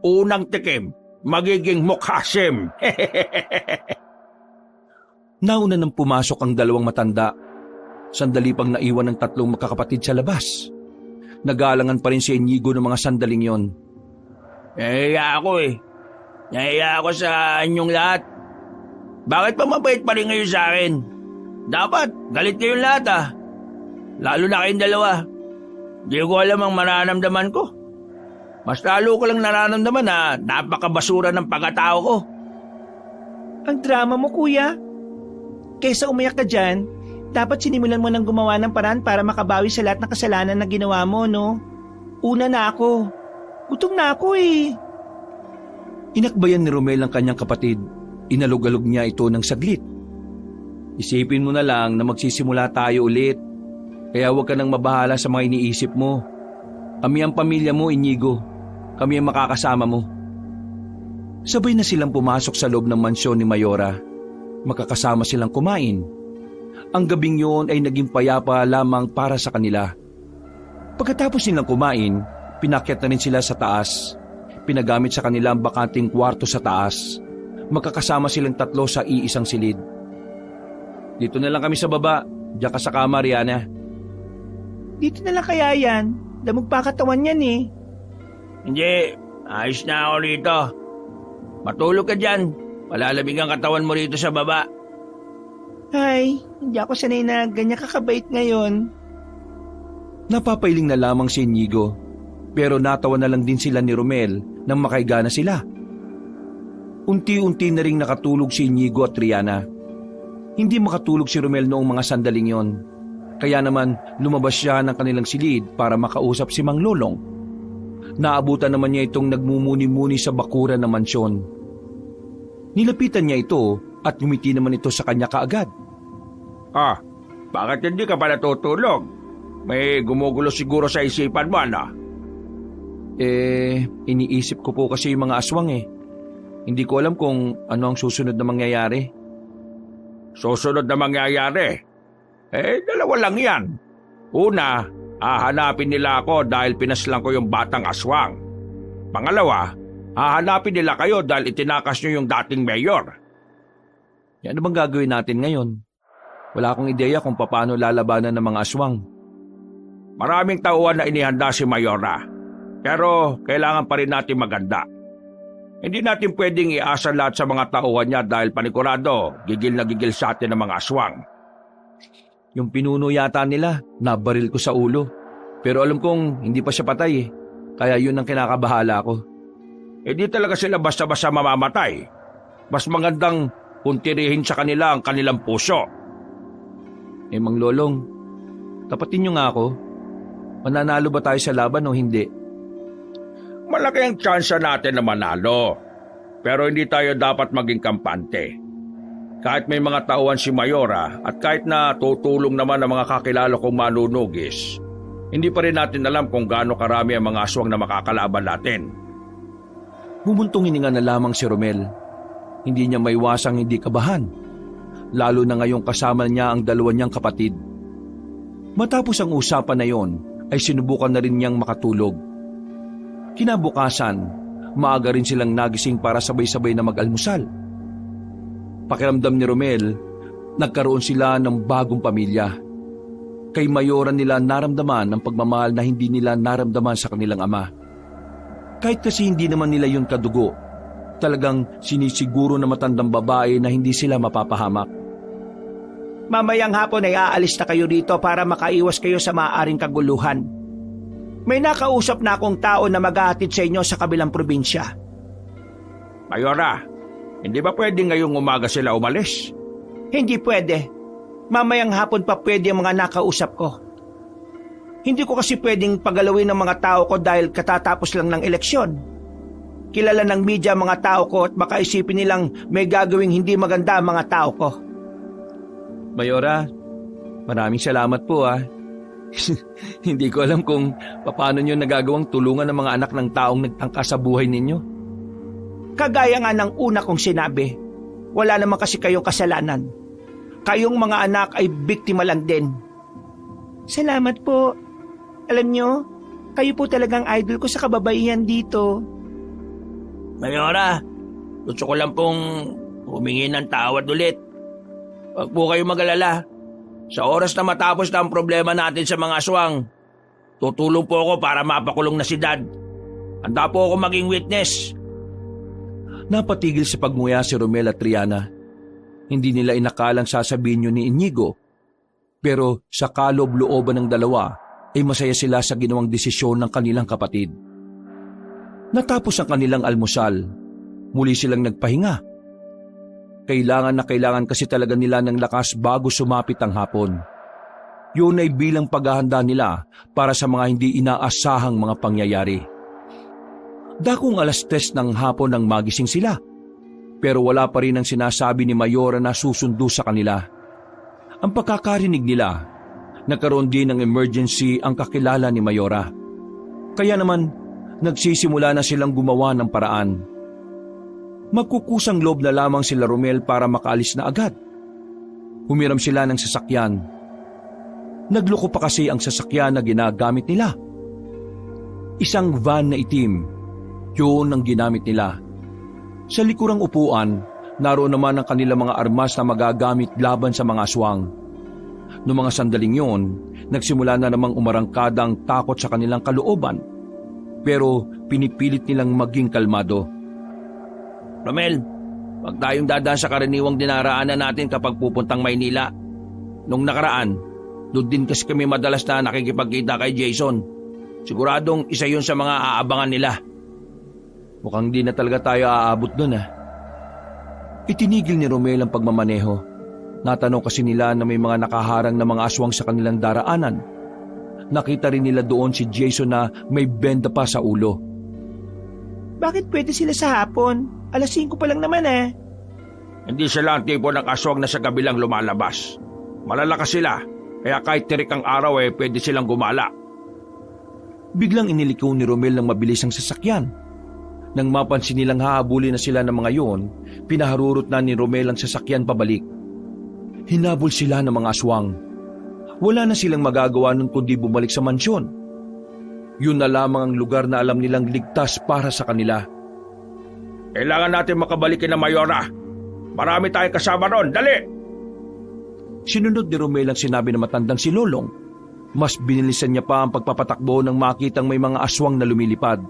Unang tikim, magiging mukhasim. Nauna nang pumasok ang dalawang matanda. Sandali pang naiwan ng tatlong magkakapatid sa labas. Nagalangan pa rin si Inigo ng mga sandaling yon. Nahiya ako eh. Nahiya ako sa inyong lahat. Bakit pa mabait pa rin ngayon sa akin? Dapat, galit kayong lahat ah. Lalo na kayong dalawa. Di ko alam ang mararamdaman ko. Mas lalo ko lang nararamdaman na napakabasura ng pagkatao ko. Ang drama mo, kuya. Kaysa umayak ka dyan, dapat sinimulan mo ng gumawa ng paraan para makabawi sa lahat ng kasalanan na ginawa mo, no? Una na ako. Gutom na ako eh. Inakbayan ni Romel ang kanyang kapatid. Inalog-alog niya ito ng saglit. Isipin mo na lang na magsisimula tayo ulit. Kaya huwag ka nang mabahala sa mga iniisip mo. Kami ang pamilya mo, Inigo. Kami ang makakasama mo. Sabay na silang pumasok sa loob ng mansyon ni Mayora. Makakasama silang kumain. Ang gabing yun ay naging payapa lamang para sa kanila. Pagkatapos nilang kumain, pinakyat na rin sila sa taas. Pinagamit sa kanilang bakanting kwarto sa taas. Magkakasama silang tatlo sa iisang silid. Dito na lang kami sa baba. Diyan ka sa kama, Rihanna. Dito na lang kaya yan. Damog pa katawan yan eh. Hindi, ayos na ako rito. Matulog ka dyan. Palalamig ang katawan mo rito sa baba. Ay, hindi ako sanay na ganyan kakabait ngayon. Napapailing na lamang si Inigo. Pero natawa na lang din sila ni Romel nang makaiga na sila. Unti-unti na ring nakatulog si Inigo at Rihanna. Hindi makatulog si Romel noong mga sandaling yon. Kaya naman lumabas siya ng kanilang silid para makausap si Mang Lolong. Naabutan naman niya itong nagmumuni-muni sa bakuran ng mansyon. Nilapitan niya ito at ngumiti naman ito sa kanya kaagad. Ah, bakit hindi ka pa natutulog? May gumugulo siguro sa isipan mo, ano? Iniisip ko po kasi yung mga aswang eh. Hindi ko alam kung ano ang susunod na mangyayari. Susunod na mangyayari? Dalawa lang yan. Una, hahanapin nila ako dahil pinaslang ko yung batang aswang. Pangalawa, hahanapin nila kayo dahil itinakas nyo yung dating mayor. Ano bang gagawin natin ngayon? Wala akong ideya kung paano lalabanan ng mga aswang. Maraming tauhan na inihanda si Mayora. Pero kailangan pa rin natin maganda. Hindi natin pwedeng iasa lahat sa mga tauhan niya dahil panigurado, gigil na gigil sa atin ng mga aswang. Yung pinuno yata nila, nabaril ko sa ulo. Pero alam kong hindi pa siya patay eh. Kaya yun ang kinakabahala ko. Di talaga sila basta-basta mamamatay. Mas magandang puntirihin sa kanila ang kanilang puso. Mang Lolong, tapatin niyo nga ako. Mananalo ba tayo sa laban o hindi? Malaki ang tsansa natin na manalo. Pero hindi tayo dapat maging kampante. Kahit may mga tauhan si Mayora at kahit na tutulong naman ang mga kakilala kong manunugis, hindi pa rin natin alam kung gaano karami ang mga aswang na makakalaban natin. Bumuntong hininga na lamang si Romel. Hindi niya maiwasang hindi kabahan. Lalo na ngayong kasama niya ang dalawa niyang kapatid. Matapos ang usapan na yon, ay sinubukan na rin niyang makatulog. Kinabukasan, maaga rin silang nagising para sabay-sabay na mag-almusal. Pakiramdam ni Romel, nagkaroon sila ng bagong pamilya. Kay Mayora nila naramdaman ang pagmamahal na hindi nila naramdaman sa kanilang ama. Kahit kasi hindi naman nila yun kadugo, talagang sinisiguro na matandang babae na hindi sila mapapahamak. Mamayang hapon ay aalis na kayo rito para makaiwas kayo sa maaaring kaguluhan. May nakausap na akong tao na maghahatid sa inyo sa kabilang probinsya. Mayora, hindi ba pwede ngayong umaga sila umalis? Hindi pwede. Mamayang hapon pa pwede ang mga nakausap ko. Hindi ko kasi pwedeng pagalawin ng mga tao ko dahil katatapos lang ng eleksyon. Kilala ng media ang mga tao ko at baka isipin nilang may gagawing hindi maganda ang mga tao ko. Mayora, maraming salamat po ah. Hindi ko alam kung paano nyo nagagawang tulungan ng mga anak ng taong nagtangka sa buhay ninyo. Kagaya nga ng una kong sinabi, wala naman kasi kayong kasalanan. Kayong mga anak ay biktima lang din. Salamat po. Alam nyo, kayo po talagang idol ko sa kababaihan dito. Mayora, gusto ko lang pong humingi ng tawad ulit. Huwag po kayo mag-alala. Sa oras na matapos na ang problema natin sa mga aswang, Tutulong po ako para mapakulong na si Dad. Handa po ako maging witness. Napatigil sa pagmuya si Romel at Triana. Hindi nila inakalang sasabihin yun ni Inigo. Pero sa kaloob-looban ng dalawa ay masaya sila sa ginawang desisyon ng kanilang kapatid. Natapos ang kanilang almusal, muli silang nagpahinga. Kailangan na kailangan kasi talaga nila ng lakas bago sumapit ang hapon. Yun ay bilang paghahanda nila para sa mga hindi inaasahang mga pangyayari. Dakong 3:00 ng hapon nang magising sila. Pero wala pa rin ang sinasabi ni Mayora na susundo sa kanila. Ang pagkakarinig nila, nagkaroon din ng emergency ang kakilala ni Mayora. Kaya naman, nagsisimula na silang gumawa ng paraan. Magkukusang loob na lamang sila Romel para makaalis na agad. Humiram sila ng sasakyan. Nagloko pa kasi ang sasakyan na ginagamit nila. Isang van na itim, yun ang ginamit nila. Sa likurang upuan, naroon naman ang kanilang mga armas na magagamit laban sa mga aswang. Noong mga sandaling yon, nagsimula na namang umarangkada ang takot sa kanilang kalooban. Pero pinipilit nilang maging kalmado. Romel, wag tayong dadaan sa karaniwang dinaraanan natin kapag pupuntang Maynila. Nung nakaraan, doon din kasi kami madalas na nakikipagkita kay Jason. Siguradong isa yun sa mga aabangan nila. Mukhang di na talaga tayo aabot doon Itinigil ni Romel ang pagmamaneho. Natanong kasi nila na may mga nakaharang na mga aswang sa kanilang daraanan. Nakita rin nila doon si Jason na may benda pa sa ulo. Bakit pwede sila sa hapon? 5:00 pa lang naman Hindi sila ang tipo ng aswang na sa gabi lang lumalabas. Malalakas sila, kaya kahit tirik ang araw pwede silang gumala. Biglang iniliko ni Romel ng mabilis ang sasakyan. Nang mapansin nilang hahabulin na sila ng mga yon, pinaharurot na ni Romel ang sasakyan pabalik. Hinabol sila ng mga aswang. Wala na silang magagawa nun kundi bumalik sa mansyon. Yun na lamang ang lugar na alam nilang ligtas para sa kanila. Kailangan natin makabalikin na Mayora. Marami tayong kasama ron, dali! Sinunod ni Romel ang sinabi ng matandang si Lolong. Mas binilisan niya pa ang pagpapatakbo nang makitang may mga aswang na lumilipad.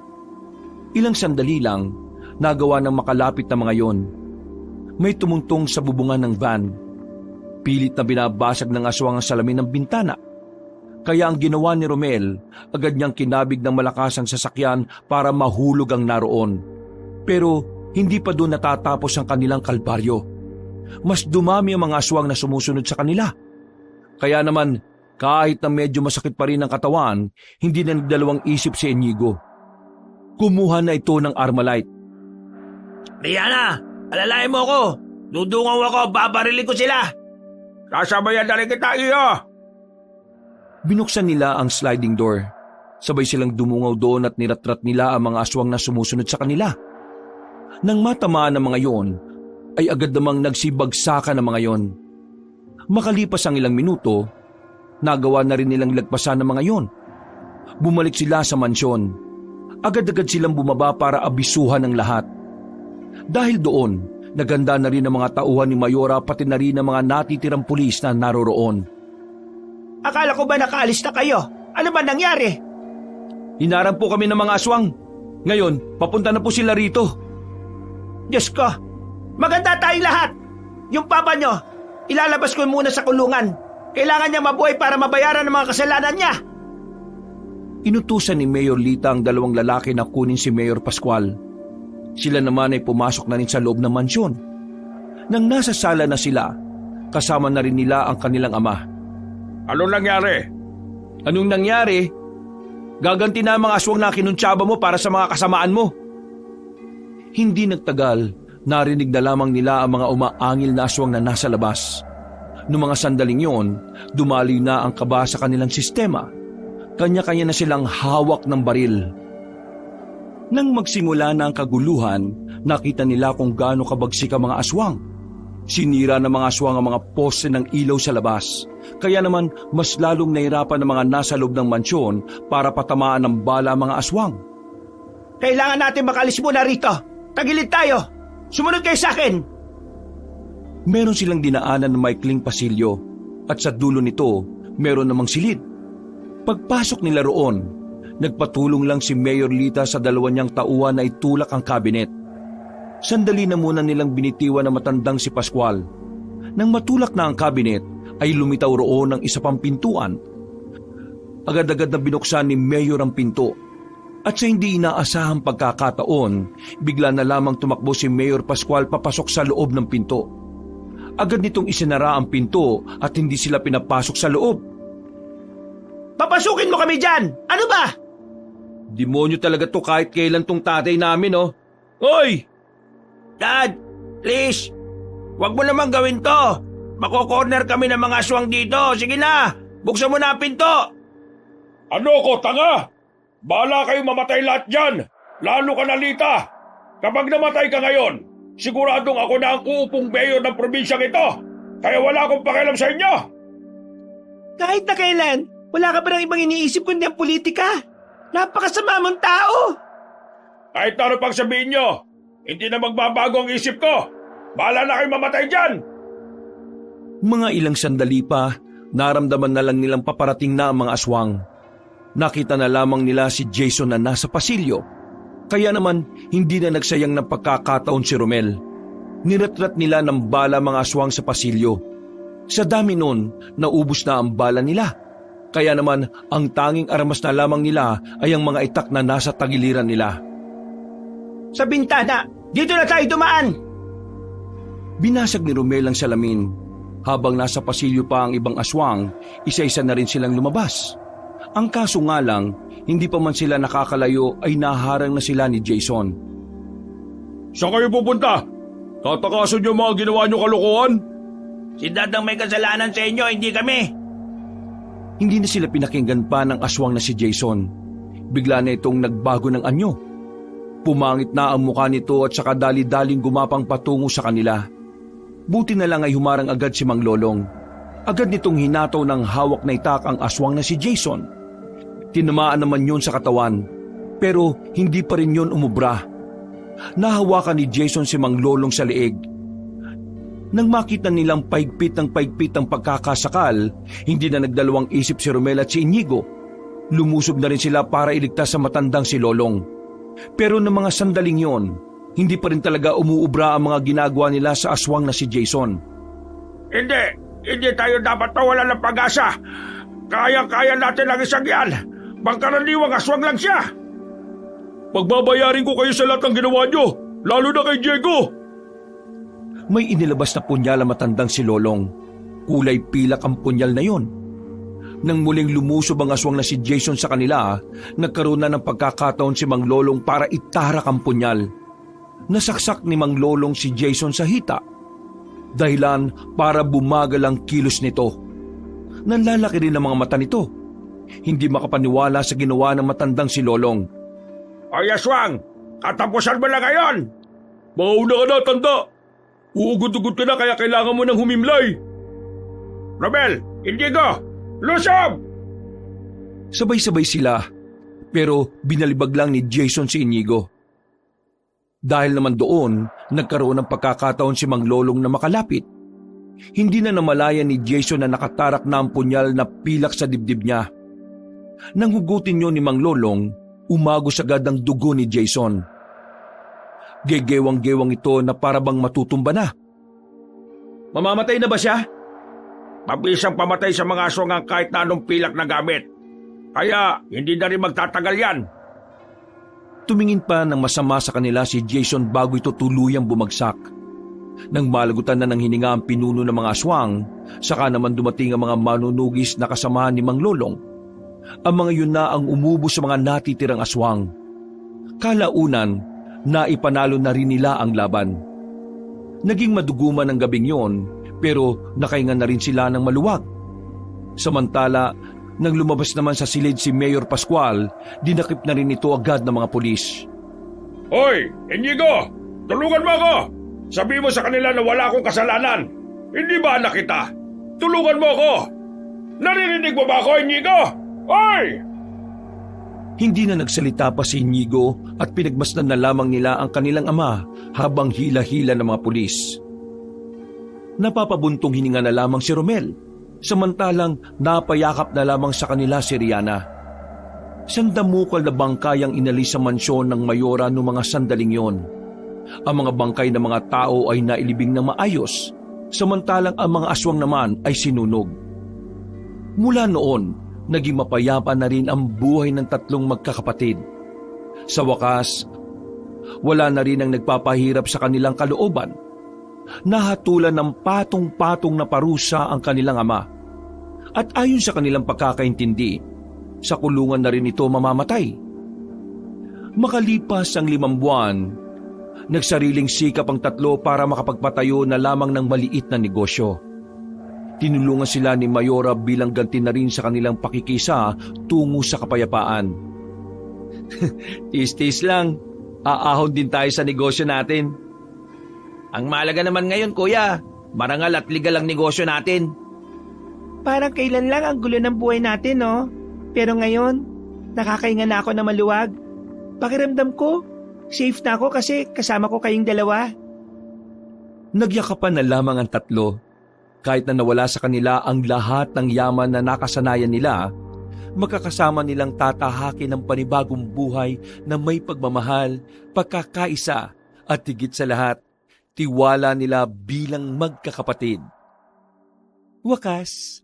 Ilang sandali lang, nagawa ng makalapit na mga yon. May tumungtong sa bubungan ng van. Pilit na binabasag ng aswang ang salamin ng bintana. Kaya ang ginawa ni Romel, agad niyang kinabig ng malakas ang sasakyan para mahulog ang naroon. Pero hindi pa doon natatapos ang kanilang kalbaryo. Mas dumami ang mga aswang na sumusunod sa kanila. Kaya naman, kahit na medyo masakit pa rin ang katawan, hindi na nagdalawang isip si Inigo. Kumuha na ito ng Armalite. Rihanna, alalayan mo ako. Dudungaw ako, babarilin ko sila. Sasabayan na rin kita, iyo. Binuksan nila ang sliding door. Sabay silang dumungaw doon at niratrat nila ang mga aswang na sumusunod sa kanila. Nang matamaan ng mga yon, ay agad namang nagsibagsakan ng mga yon. Makalipas ang ilang minuto, nagawa na rin nilang lagpasan ng mga yon. Bumalik sila sa mansyon. Agad-agad silang bumaba para abisuhan ng lahat. Dahil doon, naganda na rin ang mga tauhan ni Mayora pati na rin ang mga natitirang pulis na naroroon. Akala ko ba nakaalis na kayo? Ano ba nangyari? Hinarang po kami ng mga aswang. Ngayon, papunta na po sila rito. Diyos ko, maganda tayong lahat. Yung papa nyo, ilalabas ko muna sa kulungan. Kailangan niya mabuhay para mabayaran ang mga kasalanan niya. Inutusan ni Mayor Lita ang 2 lalaki na kunin si Mayor Pascual. Sila naman ay pumasok na rin sa loob ng mansyon. Nang nasa sala na sila, kasama na rin nila ang kanilang ama. Anong nangyari? Anong nangyari? Gaganti na ang mga aswang na kinuntsaba mo para sa mga kasamaan mo. Hindi nagtagal, narinig na lamang nila ang mga umaangil na aswang na nasa labas. Noong mga sandaling yon, dumali na ang kaba sa kanilang sistema. Kanya-kanya na silang hawak ng baril. Nang magsimula na ang kaguluhan, nakita nila kung gaano kabagsik ang mga aswang. Sinira ng mga aswang ang mga poste ng ilaw sa labas. Kaya naman mas lalong nahirapan ng mga nasa loob ng mansyon para patamaan ng bala ang mga aswang. Kailangan natin makalis muna rito. Tagilid tayo. Sumunod kayo sa akin. Meron silang dinaanan ng maikling pasilyo at sa dulo nito meron namang silid. Pagpasok nila roon, nagpatulong lang si Mayor Lita sa dalawa niyang tauhan na itulak ang kabinet. Sandali na muna nilang binitiwan na matandang si Pascual. Nang matulak na ang kabinet, ay lumitaw roon ng isa pang pintuan. Agad-agad na binuksan ni Mayor ang pinto. At sa hindi inaasahang pagkakataon, bigla na lamang tumakbo si Mayor Pascual papasok sa loob ng pinto. Agad nitong isinara ang pinto at hindi sila pinapasok sa loob. Papasukin mo kami dyan! Ano ba? Demonyo talaga to kahit kailan tong tatay namin, oh. Hoy! Dad, please, wag mo naman gawin to. Mako-corner kami ng mga aswang dito. Sige na, buksan mo na ang pinto. Ano ko, tanga? Bahala kayo mamatay lahat dyan, lalo ka na Lita. Kapag namatay ka ngayon, siguradong ako na ang uupong mayor ng probinsyang ito. Kaya wala akong pakialam sa inyo. Kahit na kailan, wala ka ba ng ibang iniisip kundi ang politika? Napakasama mong tao! Kahit ano pang sabihin nyo, hindi na magbabago ang isip ko. Bahala na kayo mamatay dyan. Mga ilang sandali pa, naramdaman na lang nilang paparating na ang mga aswang. Nakita na lamang nila si Jason na nasa pasilyo. Kaya naman, hindi na nagsayang ng pagkakataon si Romel. Niratrat nila ng bala mga aswang sa pasilyo. Sa dami nun, naubos na ang bala nila. Kaya naman, ang tanging armas na lamang nila ay ang mga itak na nasa tagiliran nila. Sa bintana! Dito na tayo dumaan! Binasag ni Romel ang salamin. Habang nasa pasilyo pa ang ibang aswang, isa-isa na rin silang lumabas. Ang kaso nga lang, hindi pa man sila nakakalayo ay naharang na sila ni Jason. Saan kayo pupunta? Tatakasan niyo mga ginawa niyo kalokohan? Si Dad ang may kasalanan sa inyo, hindi kami. Hindi na sila pinakinggan pa ng aswang na si Jason. Bigla na itong nagbago ng anyo. Pumangit na ang mukha nito at saka dali-daling gumapang patungo sa kanila. Buti na lang ay humarang agad si Mang Lolong. Agad nitong hinataw ng hawak na itak ang aswang na si Jason. Tinamaan naman yun sa katawan, pero hindi pa rin yun umubra. Nahawakan ni Jason si Mang Lolong sa leeg. Nang makita nilang paigpit ang pagkakasakal, hindi na nagdalawang isip si Romel at si Inigo. Lumusob na rin sila para iligtas sa matandang si Lolong. Pero ng mga sandaling yon, hindi pa rin talaga umuubra ang mga ginagawa nila sa aswang na si Jason. Hindi tayo dapat mawalan ng pag-asa. Kaya natin ang isang yan. Pangkaraniwang aswang lang siya. Pagbabayarin ko kayo sa lahat ng ginawa nyo, lalo na kay Diego. May inilabas na punyal ang matandang si Lolong. Kulay pilak ang punyal na yon. Nang muling lumusob ang aswang na si Jason sa kanila, nagkaroon na ng pagkakataon si Mang Lolong para itarak ang punyal. Nasaksak ni Mang Lolong si Jason sa hita. Dahilan para bumagal ang kilos nito. Nanlalaki rin ang mga mata nito. Hindi makapaniwala sa ginawa ng matandang si Lolong. Ay aswang, katapusan mo na ngayon. Mauna ka na, tanda. Uugod-ugod ka na kaya kailangan mo ng humimlay. Romel, Indigo, lusob! Sabay-sabay sila, pero binalibag lang ni Jason si Inigo. Dahil naman doon, nagkaroon ng pagkakataon si Mang Lolong na makalapit. Hindi na namalayan ni Jason na nakatarak na ang punyal na pilak sa dibdib niya. Nang hugutin niyo ni Mang Lolong, umagos agad ang dugo ni Jason. Gegewang-gewang ito na parabang matutumba na. Mamamatay na ba siya? Mabisang pamatay sa mga aswang ang kahit na anong pilak na gamit. Kaya hindi na rin magtatagal yan. Tumingin pa ng masama sa kanila si Jason bago ito tuluyang bumagsak. Nang malagutan na ng hininga ang pinuno ng mga aswang, saka naman dumating ang mga manunugis na kasamahan ni Mang Lolong. Ang mga yun na ang umubo sa mga natitirang aswang. Kalaunan, naipanalo na rin nila ang laban. Naging maduguman ang gabing yon, pero nakahinga na rin sila ng maluwag. Samantala, nang lumabas naman sa silid si Mayor Pascual, dinakip na rin ito agad ng mga pulis. Hoy, Inigo! Tulungan mo ako! Sabi mo sa kanila na wala akong kasalanan. Hindi ba anak kita? Tulungan mo ako! Naririnig mo ba ako, Inigo? Hoy! Hindi na nagsalita pa si Inigo at pinagmasdan na lamang nila ang kanilang ama habang hila-hila ng mga pulis. Napapabuntong hininga na lamang si Romel. Samantalang napayakap na lamang sa kanila si Rihanna. Sandamukal na bangkay ang inalis sa mansyon ng mayora noong mga sandaling yon. Ang mga bangkay ng mga tao ay nailibing na maayos, samantalang ang mga aswang naman ay sinunog. Mula noon, naging mapayapa na rin ang buhay ng tatlong magkakapatid. Sa wakas, wala na rin ang nagpapahirap sa kanilang kalooban. Nahatulan ng patong-patong na parusa ang kanilang ama. At ayon sa kanilang pagkakaintindi, sa kulungan na rin ito mamamatay. Makalipas ang 5 buwan, nagsariling sikap ang tatlo para makapagpatayo na lamang ng maliit na negosyo. Tinulungan sila ni Mayora bilang ganti na rin sa kanilang pakikisa tungo sa kapayapaan. Tis-tis lang, aahon din tayo sa negosyo natin. Ang mahalaga naman ngayon, kuya, marangal at legal ang negosyo natin. Parang kailan lang ang gulo ng buhay natin, no? Pero ngayon, nakakahinga na ako na maluwag. Pakiramdam ko, safe na ako kasi kasama ko kayong dalawa. Nagyakapan na lamang ang tatlo. Kahit na nawala sa kanila ang lahat ng yaman na nakasanayan nila, magkakasama nilang tatahakin ng panibagong buhay na may pagmamahal, pagkakaisa at higit sa lahat, tiwala nila bilang magkakapatid. Wakas,